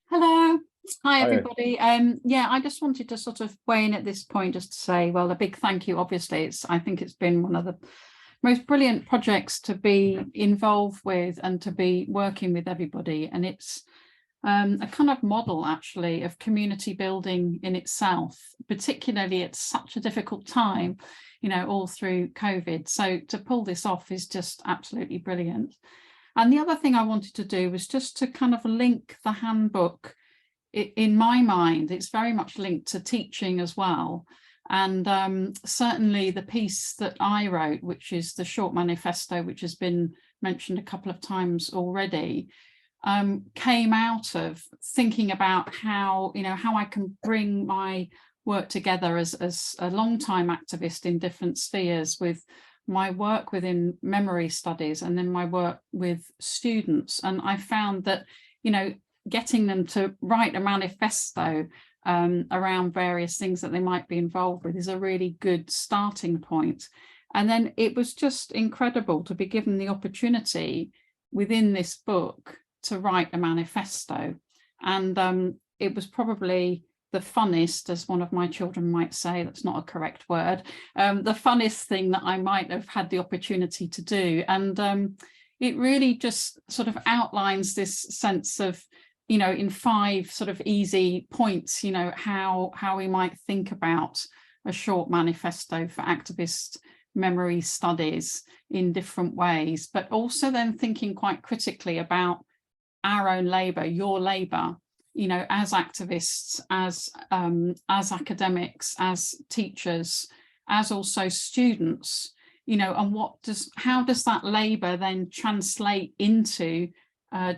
Hello. Hi, Hi. everybody. Yeah, I just wanted to sort of weigh in at this point just to say, well, a big thank you. Obviously, I think it's been one of the most brilliant projects to be involved with and to be working with everybody. And it's a kind of model, actually, of community building in itself, particularly at such a difficult time, all through COVID. So to pull this off is just absolutely brilliant. And the other thing I wanted to do was just to kind of link the handbook. In my mind, it's very much linked to teaching as well. And certainly the piece that I wrote, which is the short manifesto, which has been mentioned a couple of times already, came out of thinking about how I can bring my work together as a long-time activist in different spheres with my work within memory studies and then my work with students. And I found that, getting them to write a manifesto around various things that they might be involved with is a really good starting point. And then it was just incredible to be given the opportunity within this book to write a manifesto. And it was probably the funnest, as one of my children might say, that's not a correct word, the funnest thing that I might have had the opportunity to do. And it really just sort of outlines this sense of, in 5 sort of easy points, how we might think about a short manifesto for activist memory studies in different ways, but also then thinking quite critically about our own labor, your labor, as activists, as academics, as teachers, as also students, and how does that labor then translate into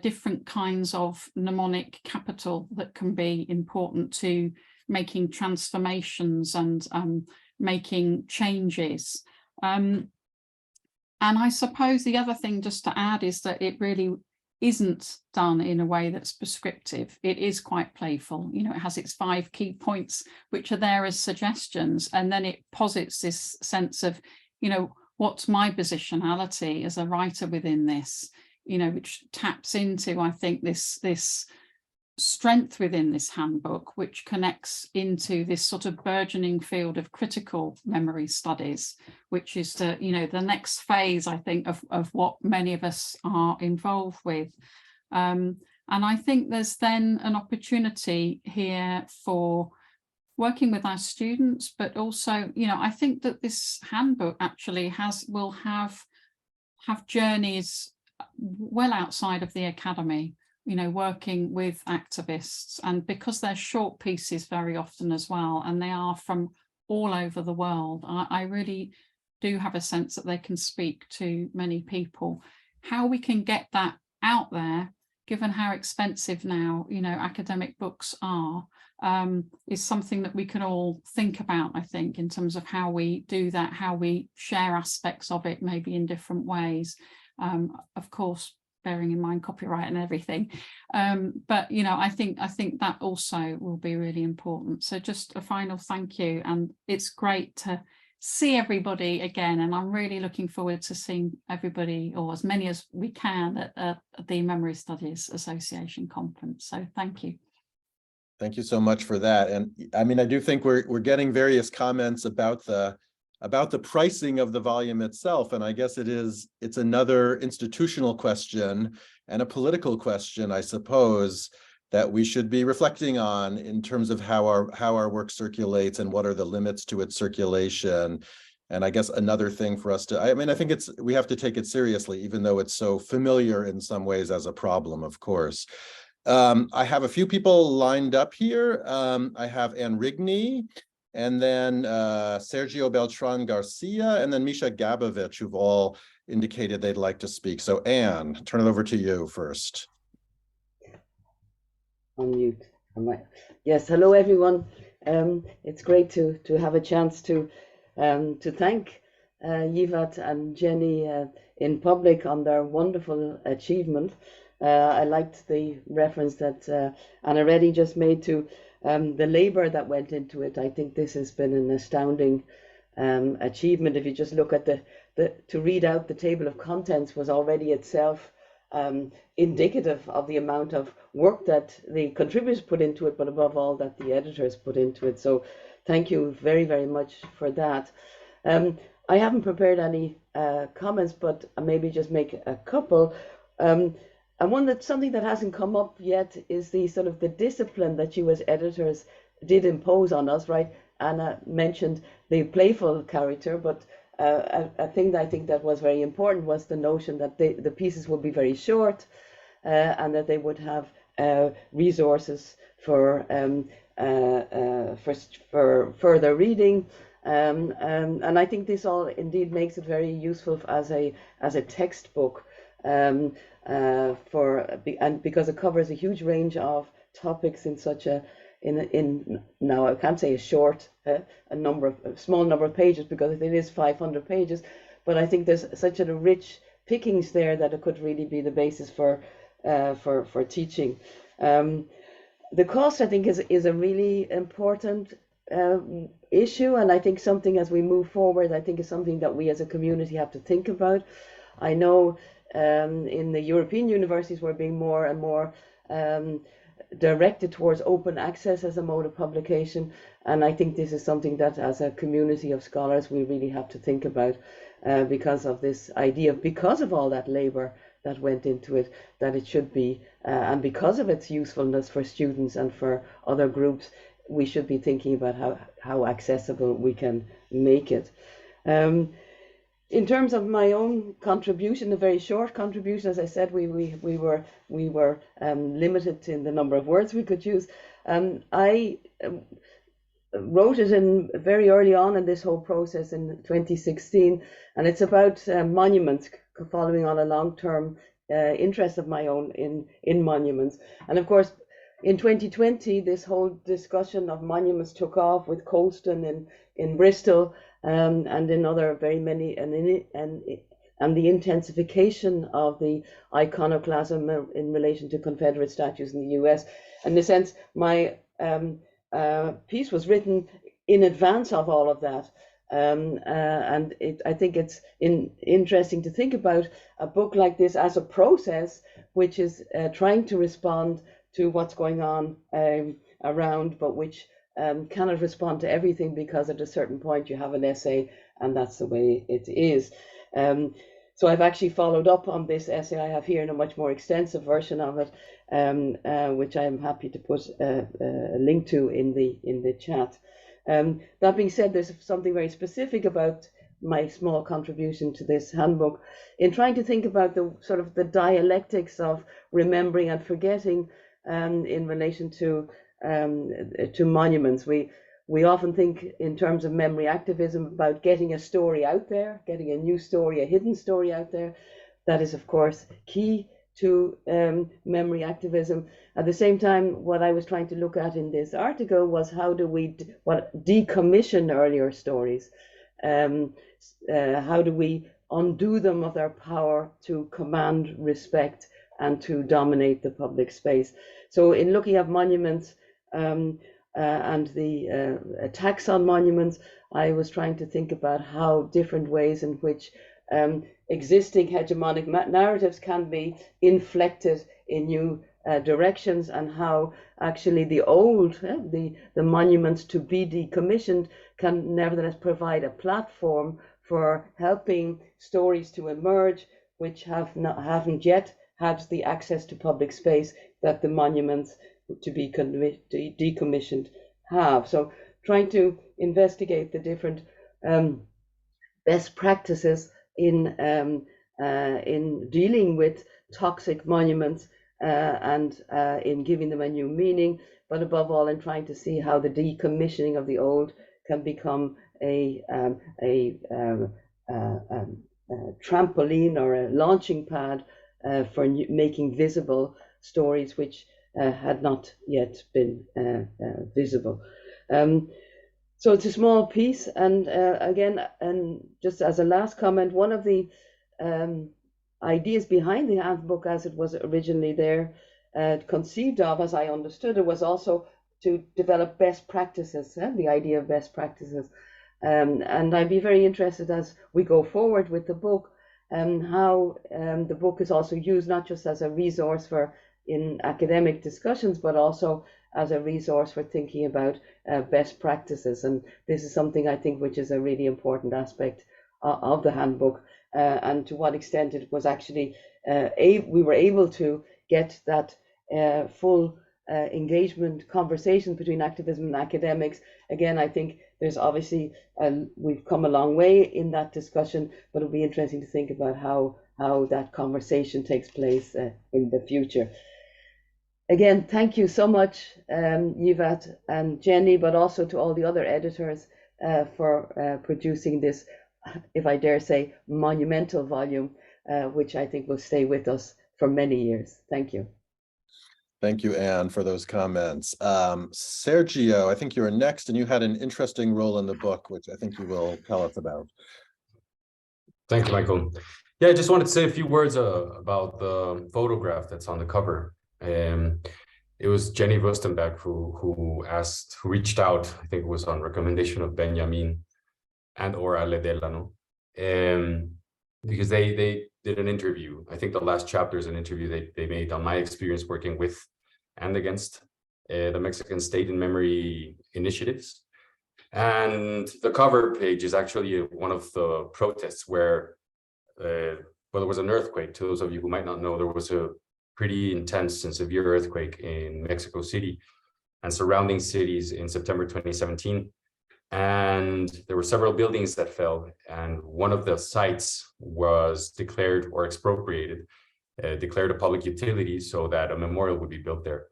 different kinds of mnemonic capital that can be important to making transformations and making changes. And I suppose the other thing just to add is that it really isn't done in a way that's prescriptive. It is quite playful. You know, it has its 5 key points, which are there as suggestions. And then it posits this sense of, you know, what's my positionality as a writer within this, you know, which taps into, I think, this strength within this handbook, which connects into this sort of burgeoning field of critical memory studies, which is the, you know, the next phase, I think, of what many of us are involved with. And I think there's then an opportunity here for working with our students, but also, you know, I think that this handbook actually will have journeys well outside of the academy, you know, working with activists, and because they're short pieces very often as well, and they are from all over the world, I really do have a sense that they can speak to many people. How we can get that out there, given how expensive now, you know, academic books are, is something that we can all think about, I think, in terms of how we do that, how we share aspects of it, maybe in different ways. Of course, bearing in mind copyright and everything, but you know, I think that also will be really important. So just a final thank you, and it's great to see everybody again, and I'm really looking forward to seeing everybody, or as many as we can, at the Memory Studies Association conference. So thank you. Thank you so much for that. And I mean, I do think we're getting various comments about the pricing of the volume itself. And I guess it's another institutional question and a political question, I suppose, that we should be reflecting on in terms of how our work circulates and what are the limits to its circulation. And I guess another thing for us to, I mean, I think we have to take it seriously, even though it's so familiar in some ways as a problem, of course. I have a few people lined up here. I have Anne Rigney, and then Sergio Beltran Garcia, and then Misha Gabovich, who've all indicated they'd like to speak. So Anne, turn it over to you first. On mute. Yes, hello everyone. It's great to have a chance to thank Yifat and Jenny in public on their wonderful achievement. I liked the reference that Anna Reddy just made to the labor that went into it. I think this has been an astounding achievement. If you just look at to read out the table of contents was already itself indicative of the amount of work that the contributors put into it, but above all that the editors put into it. So thank you very, very much for that. I haven't prepared any comments, but maybe just make a couple. And something that hasn't come up yet is the sort of the discipline that you as editors did impose on us, right? Anna mentioned the playful character, but a thing that I think that was very important was the notion that the pieces would be very short, and that they would have resources for further reading, and I think this all indeed makes it very useful as a textbook, and because it covers a huge range of topics in such now I can't say a short a small number of pages, because it is 500 pages, but I think there's such a rich pickings there that it could really be the basis for teaching. The cost, I think, is a really important issue, and I think something as we move forward, I think is something that we as a community have to think about. I know in the European universities we're being more and more directed towards open access as a mode of publication, and I think this is something that as a community of scholars we really have to think about, because of this idea, because of all that labor that went into it, that it should be, and because of its usefulness for students and for other groups, we should be thinking about how accessible we can make it. In terms of my own contribution, a very short contribution, as I said, we were limited in the number of words we could use. I wrote it in very early on in this whole process in 2016, and it's about monuments, following on a long-term interest of my own in monuments. And of course, in 2020, this whole discussion of monuments took off with Colston in Bristol, and in other very many, and and the intensification of the iconoclasm in relation to Confederate statues in the US. In a sense, my piece was written in advance of all of that. And I think it's interesting to think about a book like this as a process, which is trying to respond to what's going on around, but which cannot respond to everything, because at a certain point you have an essay, and that's the way it is. So I've actually followed up on this essay I have here in a much more extensive version of it, which I'm happy to put a link to in the chat. That being said, there's something very specific about my small contribution to this handbook in trying to think about the sort of the dialectics of remembering and forgetting in relation to monuments. We often think in terms of memory activism about getting a story out there, getting a new story, a hidden story out there. That is, of course, key to memory activism. At the same time, what I was trying to look at in this article was how do we decommission earlier stories? How do we undo them of their power to command respect and to dominate the public space? So in looking at monuments and the attacks on monuments, I was trying to think about how different ways in which existing hegemonic narratives can be inflected in new directions, and how actually the old, the monuments to be decommissioned can nevertheless provide a platform for helping stories to emerge which haven't yet had the access to public space that the monuments to be decommissioned have. So trying to investigate the different best practices in dealing with toxic monuments and in giving them a new meaning, but above all in trying to see how the decommissioning of the old can become a trampoline or a launching pad for making visible stories which had not yet been visible. So it's a small piece, and again, and just as a last comment, one of the ideas behind the handbook as it was originally there, conceived of, as I understood it, was also to develop best practices, the idea of best practices. And I'd be very interested as we go forward with the book, how the book is also used not just as a resource for in academic discussions, but also as a resource for thinking about best practices. And this is something I think which is a really important aspect of the handbook, and to what extent it was actually we were able to get that full engagement conversation between activism and academics. Again, I think there's obviously we've come a long way in that discussion, but it'll be interesting to think about how that conversation takes place in the future. Again, thank you so much, Yifat and Jenny, but also to all the other editors for producing this, if I dare say, monumental volume, which I think will stay with us for many years. Thank you. Thank you, Anne, for those comments. Sergio, I think you were next, and you had an interesting role in the book, which I think you will tell us about. Thank you, Michael. Yeah, I just wanted to say a few words about the photograph that's on the cover. It was Jenny Wüstenberg who reached out, I think it was on recommendation of Benjamin and or Ale Delano, because they did an interview. I think the last chapter is an interview they made on my experience working with and against the Mexican State and Memory initiatives. And the cover page is actually one of the protests where there was an earthquake. To those of you who might not know, there was a pretty intense and severe earthquake in Mexico City and surrounding cities in September 2017. And there were several buildings that fell, and one of the sites was declared or expropriated, declared a public utility so that a memorial would be built there.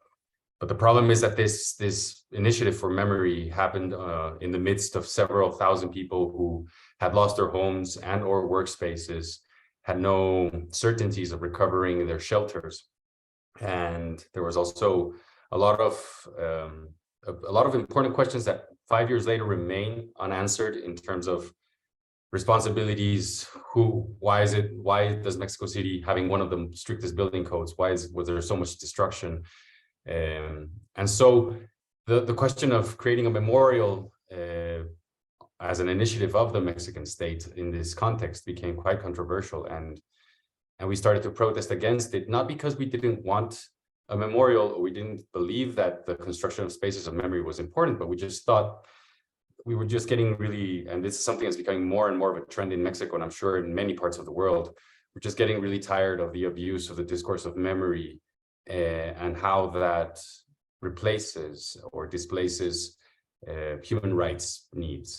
But the problem is that this initiative for memory happened in the midst of several thousand people who had lost their homes and or workspaces, had no certainties of recovering their shelters. And there was also a lot of important questions that 5 years later remain unanswered in terms of responsibilities, why does Mexico City, having one of the strictest building codes, was there so much destruction? And so the question of creating a memorial as an initiative of the Mexican state in this context became quite controversial, and we started to protest against it, not because we didn't want a memorial or we didn't believe that the construction of spaces of memory was important, but we just thought we were just getting really, and this is something that's becoming more and more of a trend in Mexico, and I'm sure in many parts of the world, we're just getting really tired of the abuse of the discourse of memory and how that replaces or displaces human rights needs,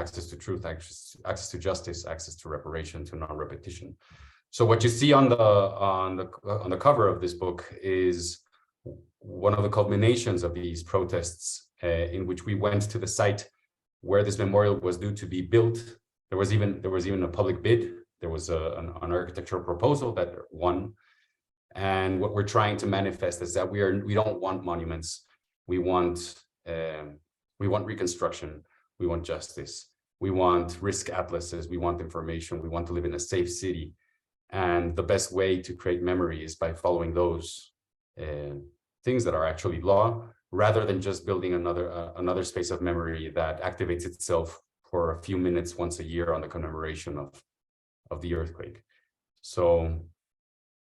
access to truth, access to justice, access to reparation, to non-repetition. So what you see on the cover of this book is one of the culminations of these protests, in which we went to the site where this memorial was due to be built. There was even a public bid. There was an architectural proposal that won. And what we're trying to manifest is that we don't want monuments. We want reconstruction. We want justice. We want risk atlases. We want information. We want to live in a safe city. And the best way to create memory is by following those things that are actually law, rather than just building another space of memory that activates itself for a few minutes once a year on the commemoration of the earthquake. So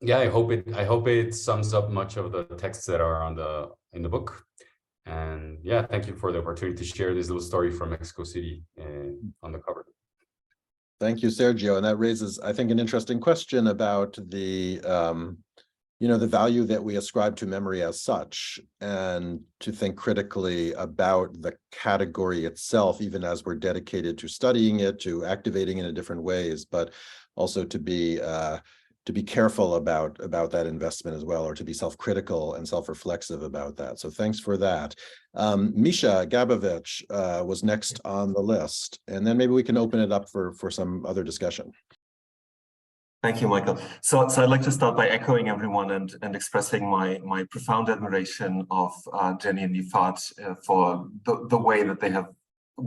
yeah, I hope it sums up much of the texts that are in the book. And yeah, thank you for the opportunity to share this little story from Mexico City on the cover. Thank you, Sergio. And that raises, I think, an interesting question about the the value that we ascribe to memory as such, and to think critically about the category itself, even as we're dedicated to studying it, to activating it in different ways, but also to be careful about that investment as well, or to be self-critical and self-reflexive about that. So thanks for that. Misha Gabovich was next on the list, and then maybe we can open it up for some other discussion. Thank you, Michael. So I'd like to start by echoing everyone and expressing my profound admiration of Jenny and Yifat for the way that they have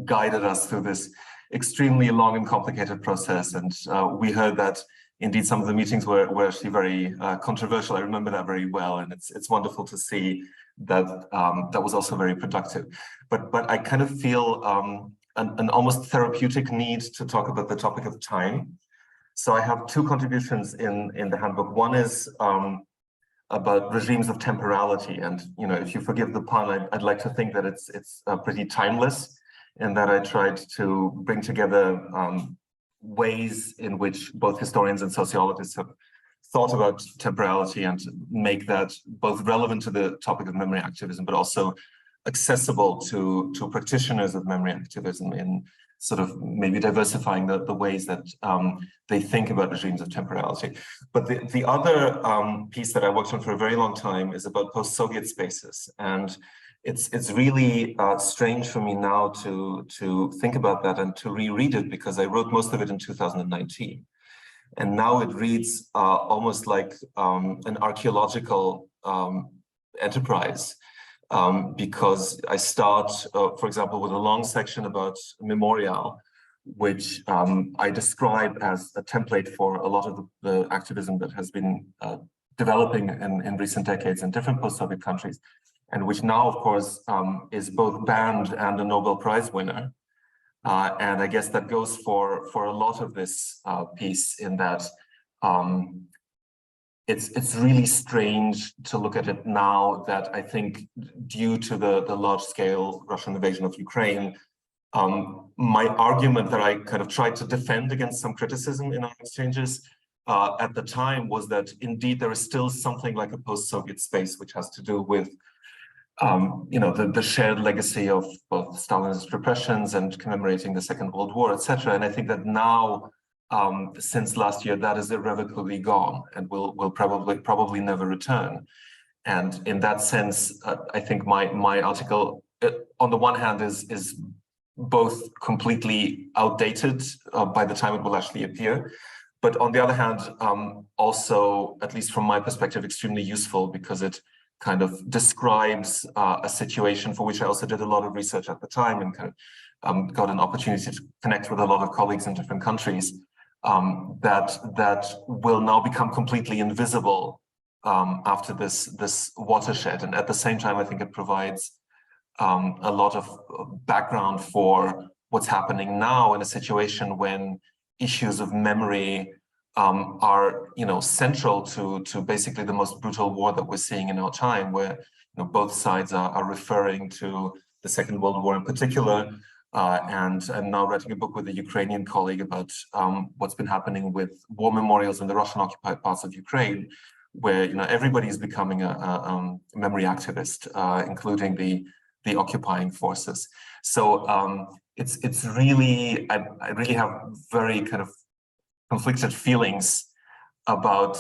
guided us through this extremely long and complicated process. And we heard that indeed some of the meetings were actually very controversial. I remember that very well, and it's wonderful to see that that was also very productive. But I kind of feel an almost therapeutic need to talk about the topic of time. So I have two contributions in the handbook. One is about regimes of temporality, and if you forgive the pun, I'd like to think that it's pretty timeless, in that I tried to bring together ways in which both historians and sociologists have thought about temporality, and make that both relevant to the topic of memory activism, but also accessible to practitioners of memory activism in sort of maybe diversifying the ways that they think about regimes of temporality. But the other piece that I worked on for a very long time is about post-Soviet spaces. And it's really strange for me now to think about that and to reread it, because I wrote most of it in 2019. And now it reads almost like an archaeological enterprise. Because I start, for example, with a long section about memorial, which I describe as a template for a lot of the activism that has been developing in recent decades in different post-Soviet countries, and which now, of course, is both banned and a Nobel Prize winner. And I guess that goes for a lot of this piece, in that it's really strange to look at it now, that I think due to the large-scale Russian invasion of Ukraine, my argument that I kind of tried to defend against some criticism in our exchanges at the time was that indeed there is still something like a post-Soviet space, which has to do with the shared legacy of both Stalin's repressions and commemorating the Second World War, etc. And I think that now, since last year, that is irrevocably gone and will probably never return. And in that sense, I think my article, on the one hand, is both completely outdated by the time it will actually appear, but on the other hand, also, at least from my perspective, extremely useful, because it kind of describes a situation for which I also did a lot of research at the time, and kind got an opportunity to connect with a lot of colleagues in different countries, that will now become completely invisible after this watershed. And at the same time, I think it provides a lot of background for what's happening now in a situation when issues of memory are, central to basically the most brutal war that we're seeing in our time, where both sides are referring to the Second World War in particular. And I'm now writing a book with a Ukrainian colleague about what's been happening with war memorials in the Russian-occupied parts of Ukraine, where everybody is becoming a memory activist, including the occupying forces. So it's really, I really have very kind of conflicted feelings about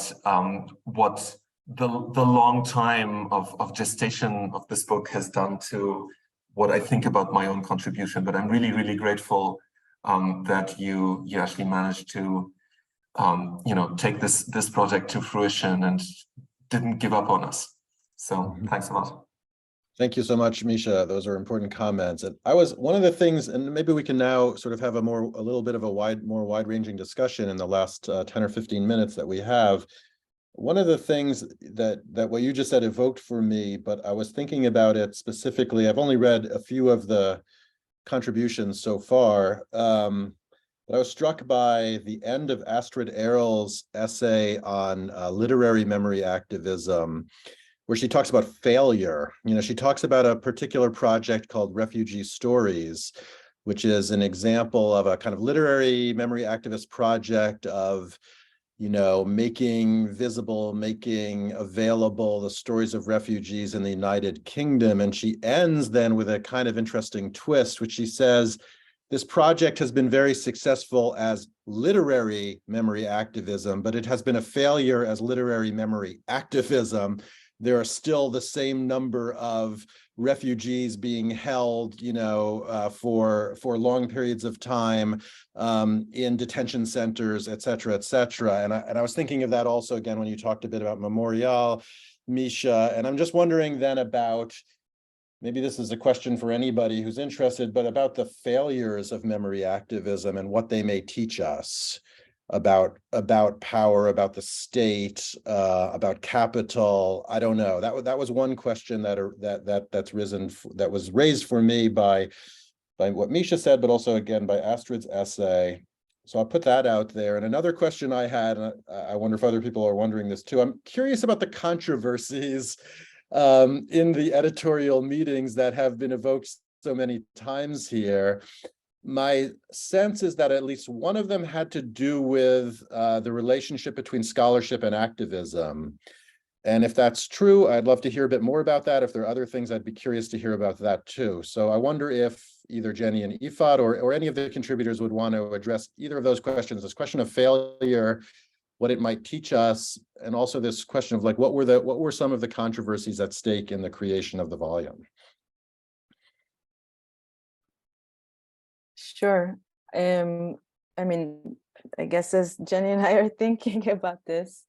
what the long time of gestation of this book has done to what I think about my own contribution. But I'm really, really grateful that you actually managed to take this project to fruition and didn't give up on us. So thanks a lot. Thank you so much, Misha. Those are important comments. And one of the things, and maybe we can now sort of have a little bit of a more wide-ranging discussion in the last 10 or 15 minutes that we have. One of the things that what you just said evoked for me, but I was thinking about it specifically. I've only read a few of the contributions so far, but I was struck by the end of Astrid Erl's essay on literary memory activism, where she talks about failure. She talks about a particular project called Refugee Stories, which is an example of a kind of literary memory activist project of, making visible, making available the stories of refugees in the United Kingdom. And she ends then with a kind of interesting twist, which she says, this project has been very successful as literary memory activism, but it has been a failure as literary memory activism. There are still the same number of refugees being held, for long periods of time in detention centers, et cetera, et cetera. And I was thinking of that also, again, when you talked a bit about Memorial, Misha, and I'm just wondering then about, maybe this is a question for anybody who's interested, but about the failures of memory activism and what they may teach us about power, about the state, about capital. I don't know. That was one question that was raised for me by what Misha said, but also again by Astrid's essay. So I'll put that out there. And another question I had, and I wonder if other people are wondering this too. I'm curious about the controversies in the editorial meetings that have been evoked so many times here. My sense is that at least one of them had to do with the relationship between scholarship and activism. And if that's true, I'd love to hear a bit more about that. If there are other things, I'd be curious to hear about that too. So I wonder if either Jenny and Yifat or any of the contributors would want to address either of those questions, this question of failure, what it might teach us, and also this question of what were some of the controversies at stake in the creation of the volume? Sure. I guess as Jenny and I are thinking about this,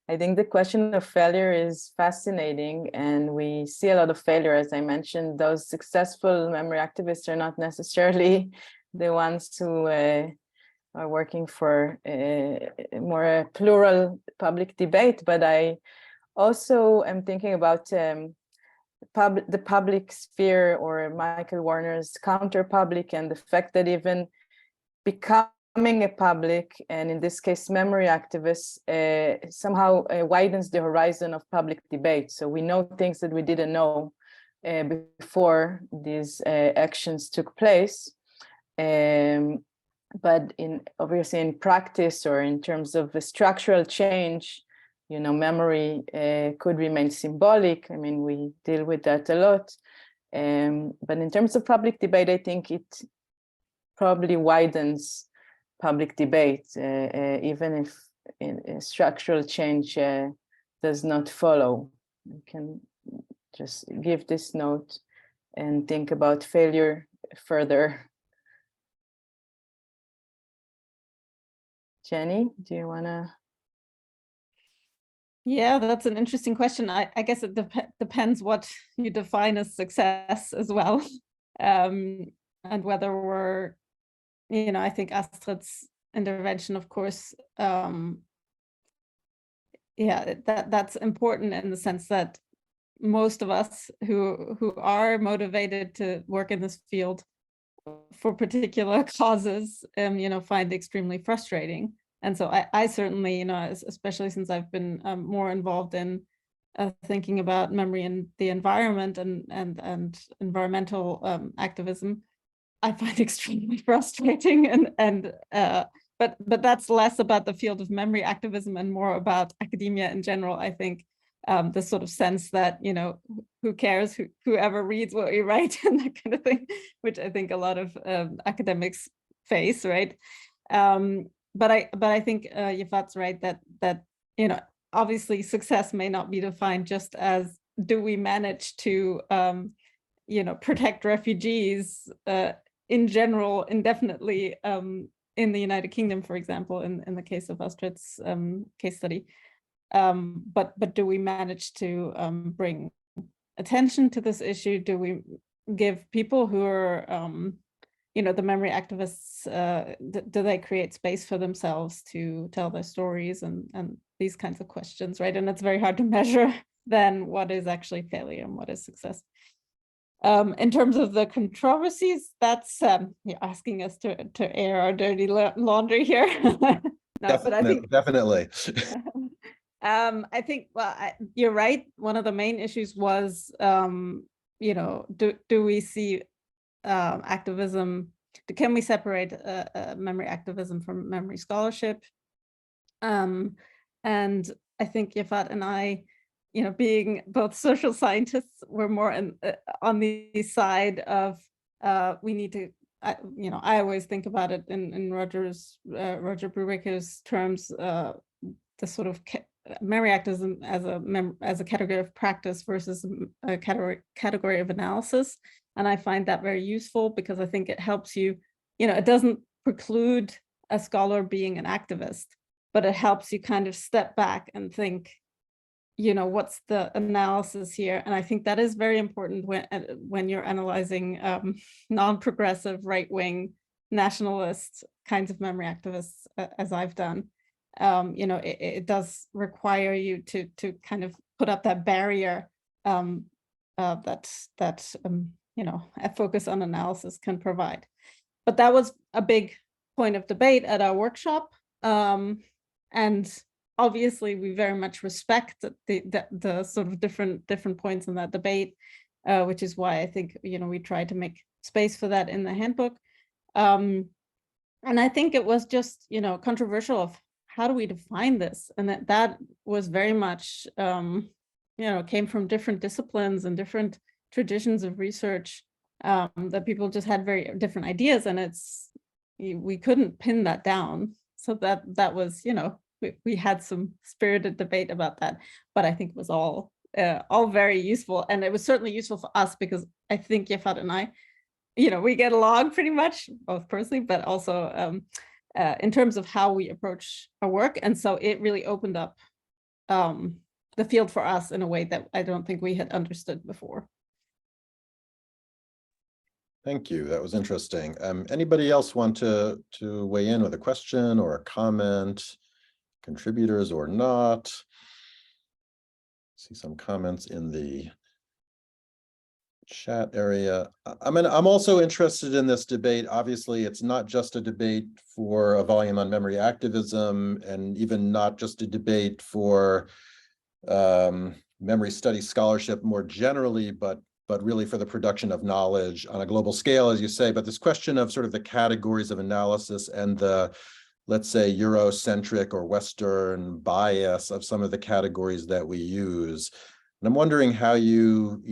I think the question of failure is fascinating, and we see a lot of failure. As I mentioned, those successful memory activists are not necessarily the ones who are working for a more plural public debate. But I also am thinking about the public sphere, or Michael Warner's counter-public, and the fact that even becoming a public, and in this case memory activists, somehow widens the horizon of public debate. So we know things that we didn't know before these actions took place. But obviously in practice, or in terms of a structural change, memory could remain symbolic. We deal with that a lot. But in terms of public debate, I think it probably widens public debate, even if a structural change does not follow. We can just give this note and think about failure further. Jenny, do you want to? Yeah, that's an interesting question. I guess it depends what you define as success as well. and whether we're, I think Astrid's intervention, of course, that's important in the sense that most of us who are motivated to work in this field for particular causes, find extremely frustrating. And so I certainly, especially since I've been more involved in thinking about memory and the environment and environmental activism, I find extremely frustrating. But that's less about the field of memory activism and more about academia in general. I think the sort of sense that, who cares, whoever reads what we write and that kind of thing, which I think a lot of academics face, right? But I think Yifat's right that obviously success may not be defined just as, do we manage to protect refugees in general indefinitely in the United Kingdom, for example, in the case of Astrid's case study. But do we manage to bring attention to this issue? Do we give people who are, the memory activists, do they create space for themselves to tell their stories and these kinds of questions, right? And it's very hard to measure then what is actually failure and what is success. In terms of the controversies, that's you're asking us to air our dirty laundry here. No, but I think definitely. I think, well, you're right. One of the main issues was, do we see activism? Can we separate memory activism from memory scholarship? And I think Yifat and I, being both social scientists, we're more on the side of we need to. I always think about it in Roger Brubaker's terms, the sort of memory activism as a category of practice versus a category of analysis. And I find that very useful because I think it helps you, it doesn't preclude a scholar being an activist, but it helps you kind of step back and think, what's the analysis here? And I think that is very important when you're analyzing non-progressive, right-wing, nationalist kinds of memory activists, as I've done. It does require you to kind of put up that barrier that a focus on analysis can provide. But that was a big point of debate at our workshop, and obviously we very much respect the sort of different points in that debate, which is why I think we try to make space for that in the handbook. And I think it was just controversial of how do we define this, and that was very much came from different disciplines and different traditions of research, that people just had very different ideas, and we couldn't pin that down. So that was we had some spirited debate about that, but I think it was all very useful, and it was certainly useful for us because I think Yifat and I, we get along pretty much, both personally, but also in terms of how we approach our work. And so it really opened up the field for us in a way that I don't think we had understood before. Thank you. That was interesting. Anybody else want to weigh in with a question or a comment, contributors or not? See some comments in the chat area. I'm also interested in this debate. Obviously, it's not just a debate for a volume on memory activism, and even not just a debate for memory studies scholarship more generally, but really for the production of knowledge on a global scale, as you say. But this question of sort of the categories of analysis and the, let's say, Eurocentric or Western bias of some of the categories that we use. And I'm wondering how you,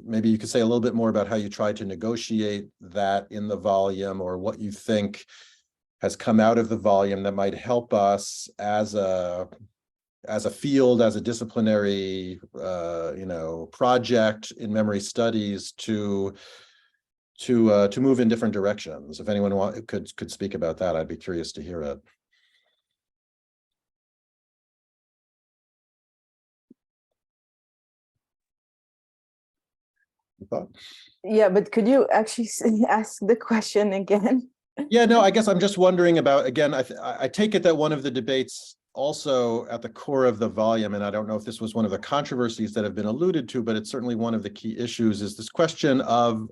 maybe you could say a little bit more about how you try to negotiate that in the volume, or what you think has come out of the volume that might help us as a field, as a disciplinary, project in memory studies to move in different directions. If anyone could speak about that, I'd be curious to hear it. thought. Yeah, but could you actually ask the question again? Yeah, no, I guess I'm just wondering about, again, I take it that one of the debates also at the core of the volume, and I don't know if this was one of the controversies that have been alluded to, but it's certainly one of the key issues, is this question of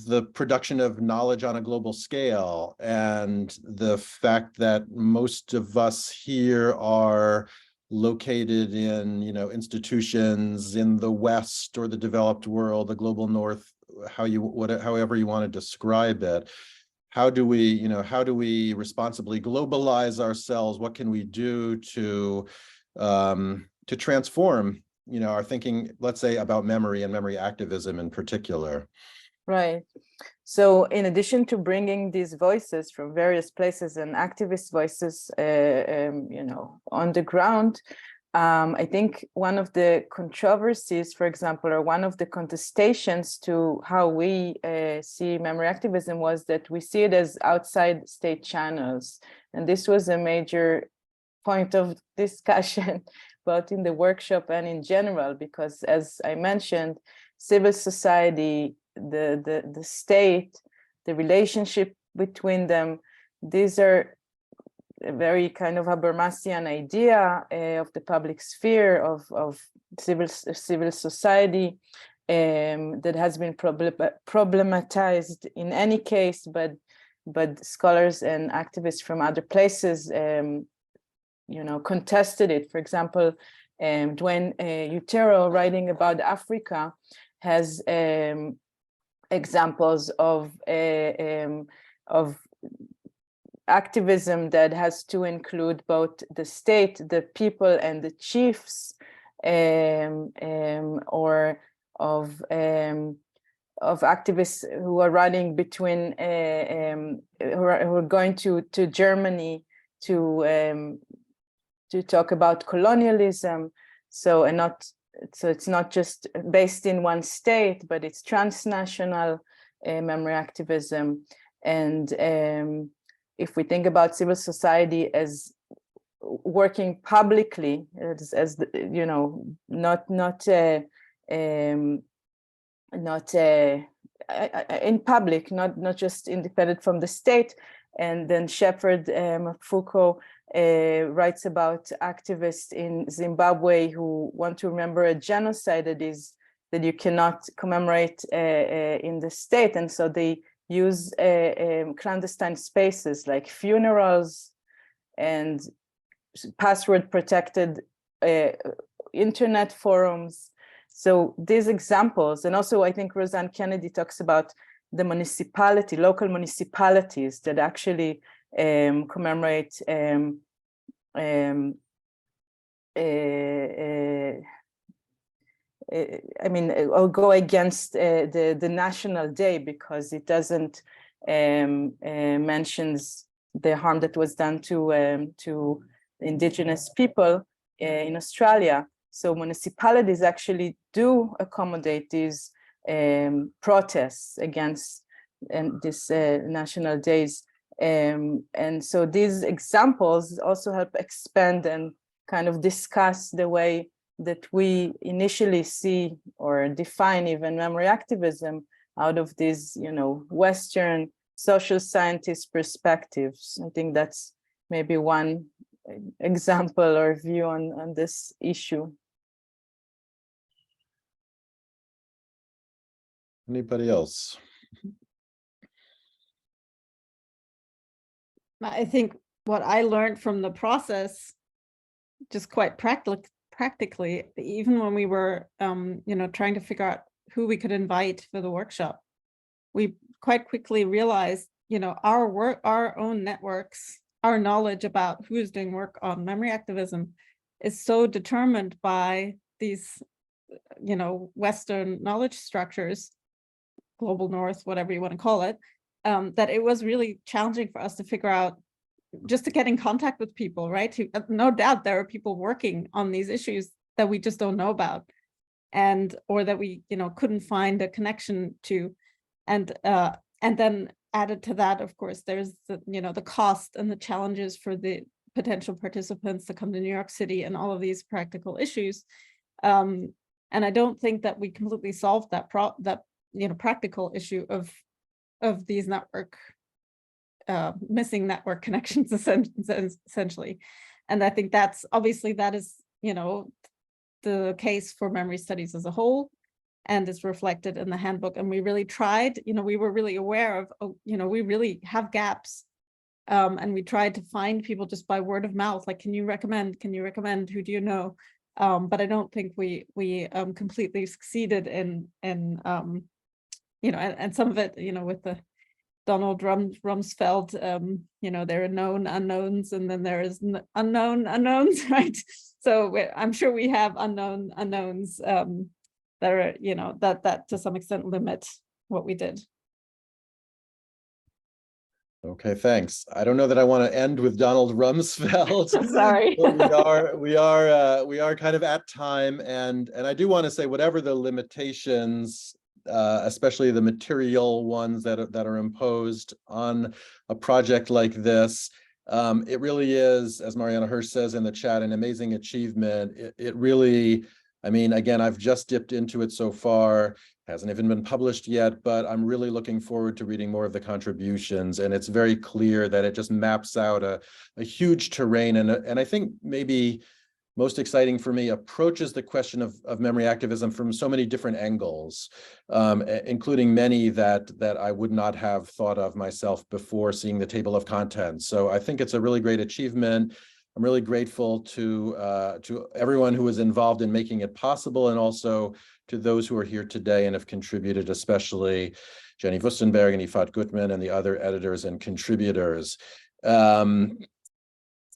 the production of knowledge on a global scale, and the fact that most of us here are located in, institutions in the West or the developed world, the global North, however you want to describe it. How do we responsibly globalize ourselves? What can we do to transform, our thinking, let's say, about memory and memory activism in particular? Right. So in addition to bringing these voices from various places and activist voices, on the ground, I think one of the controversies, for example, or one of the contestations to how we see memory activism was that we see it as outside state channels. And this was a major point of discussion, both in the workshop and in general, because as I mentioned, civil society, the state, the relationship between them, these are a very kind of Habermasian idea of the public sphere of civil society that has been problematized in any case, but scholars and activists from other places contested it. For example, Duane Utero, writing about Africa, has examples of activism that has to include both the state, the people, and the chiefs, or of activists who are running between, who are going to Germany to talk about colonialism. So it's not just based in one state, but it's transnational memory activism. And if we think about civil society as working publicly, as not in public, not just independent from the state. And then Shepard Foucault writes about activists in Zimbabwe who want to remember a genocide that you cannot commemorate in the state, and so they use clandestine spaces like funerals and password protected internet forums. So these examples, and also I think Roseanne Kennedy talks about the local municipalities that actually commemorate or go against the National Day because it doesn't mentions the harm that was done to indigenous people in Australia. So municipalities actually do accommodate these protests against these national days. And so these examples also help expand and kind of discuss the way that we initially see or define even memory activism out of these, Western social scientist perspectives. I think that's maybe one example or view on this issue. Anybody else? I think what I learned from the process, just quite practically, even when we were, trying to figure out who we could invite for the workshop, we quite quickly realized, our work, our own networks, our knowledge about who is doing work on memory activism is so determined by these, Western knowledge structures, global North, whatever you want to call it, that it was really challenging for us to figure out, just to get in contact with people, right? No doubt there are people working on these issues that we just don't know about, or that we, couldn't find a connection to. And then added to that, of course, there's the cost and the challenges for the potential participants to come to New York City and all of these practical issues. And And I don't think that we completely solved that practical issue of these missing network connections essentially. And I think that's obviously that is, the case for memory studies as a whole, and it's reflected in the handbook. And we really tried, we were really aware of, we really have gaps. And we tried to find people just by word of mouth, like, can you recommend, who do you know? But I don't think we completely succeeded in and some of it, with the Donald Rumsfeld, there are known unknowns, and then there is unknown unknowns, right? So I'm sure we have unknown unknowns that are, that to some extent limit what we did. Okay, thanks. I don't know that I want to end with Donald Rumsfeld. Sorry. we are kind of at time, and I do want to say, whatever the limitations, especially the material ones that are imposed on a project like this, it really is, as Mariana Hirsch says in the chat, an amazing achievement. It really, I mean, again, I've just dipped into it so far. Hasn't even been published yet, but I'm really looking forward to reading more of the contributions. And it's very clear that it just maps out a huge terrain. And I think maybe most exciting for me, approaches the question of memory activism from so many different angles, including many that I would not have thought of myself before seeing the table of contents. So I think it's a really great achievement. I'm really grateful to everyone who was involved in making it possible, and also to those who are here today and have contributed, especially Jenny Wüstenberg and Yifat Gutman and the other editors and contributors.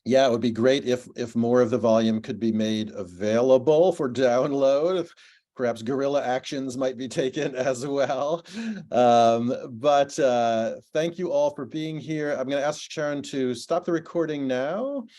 Yeah, it would be great if more of the volume could be made available for download. Perhaps guerrilla actions might be taken as well. But thank you all for being here. I'm going to ask Sharon to stop the recording now.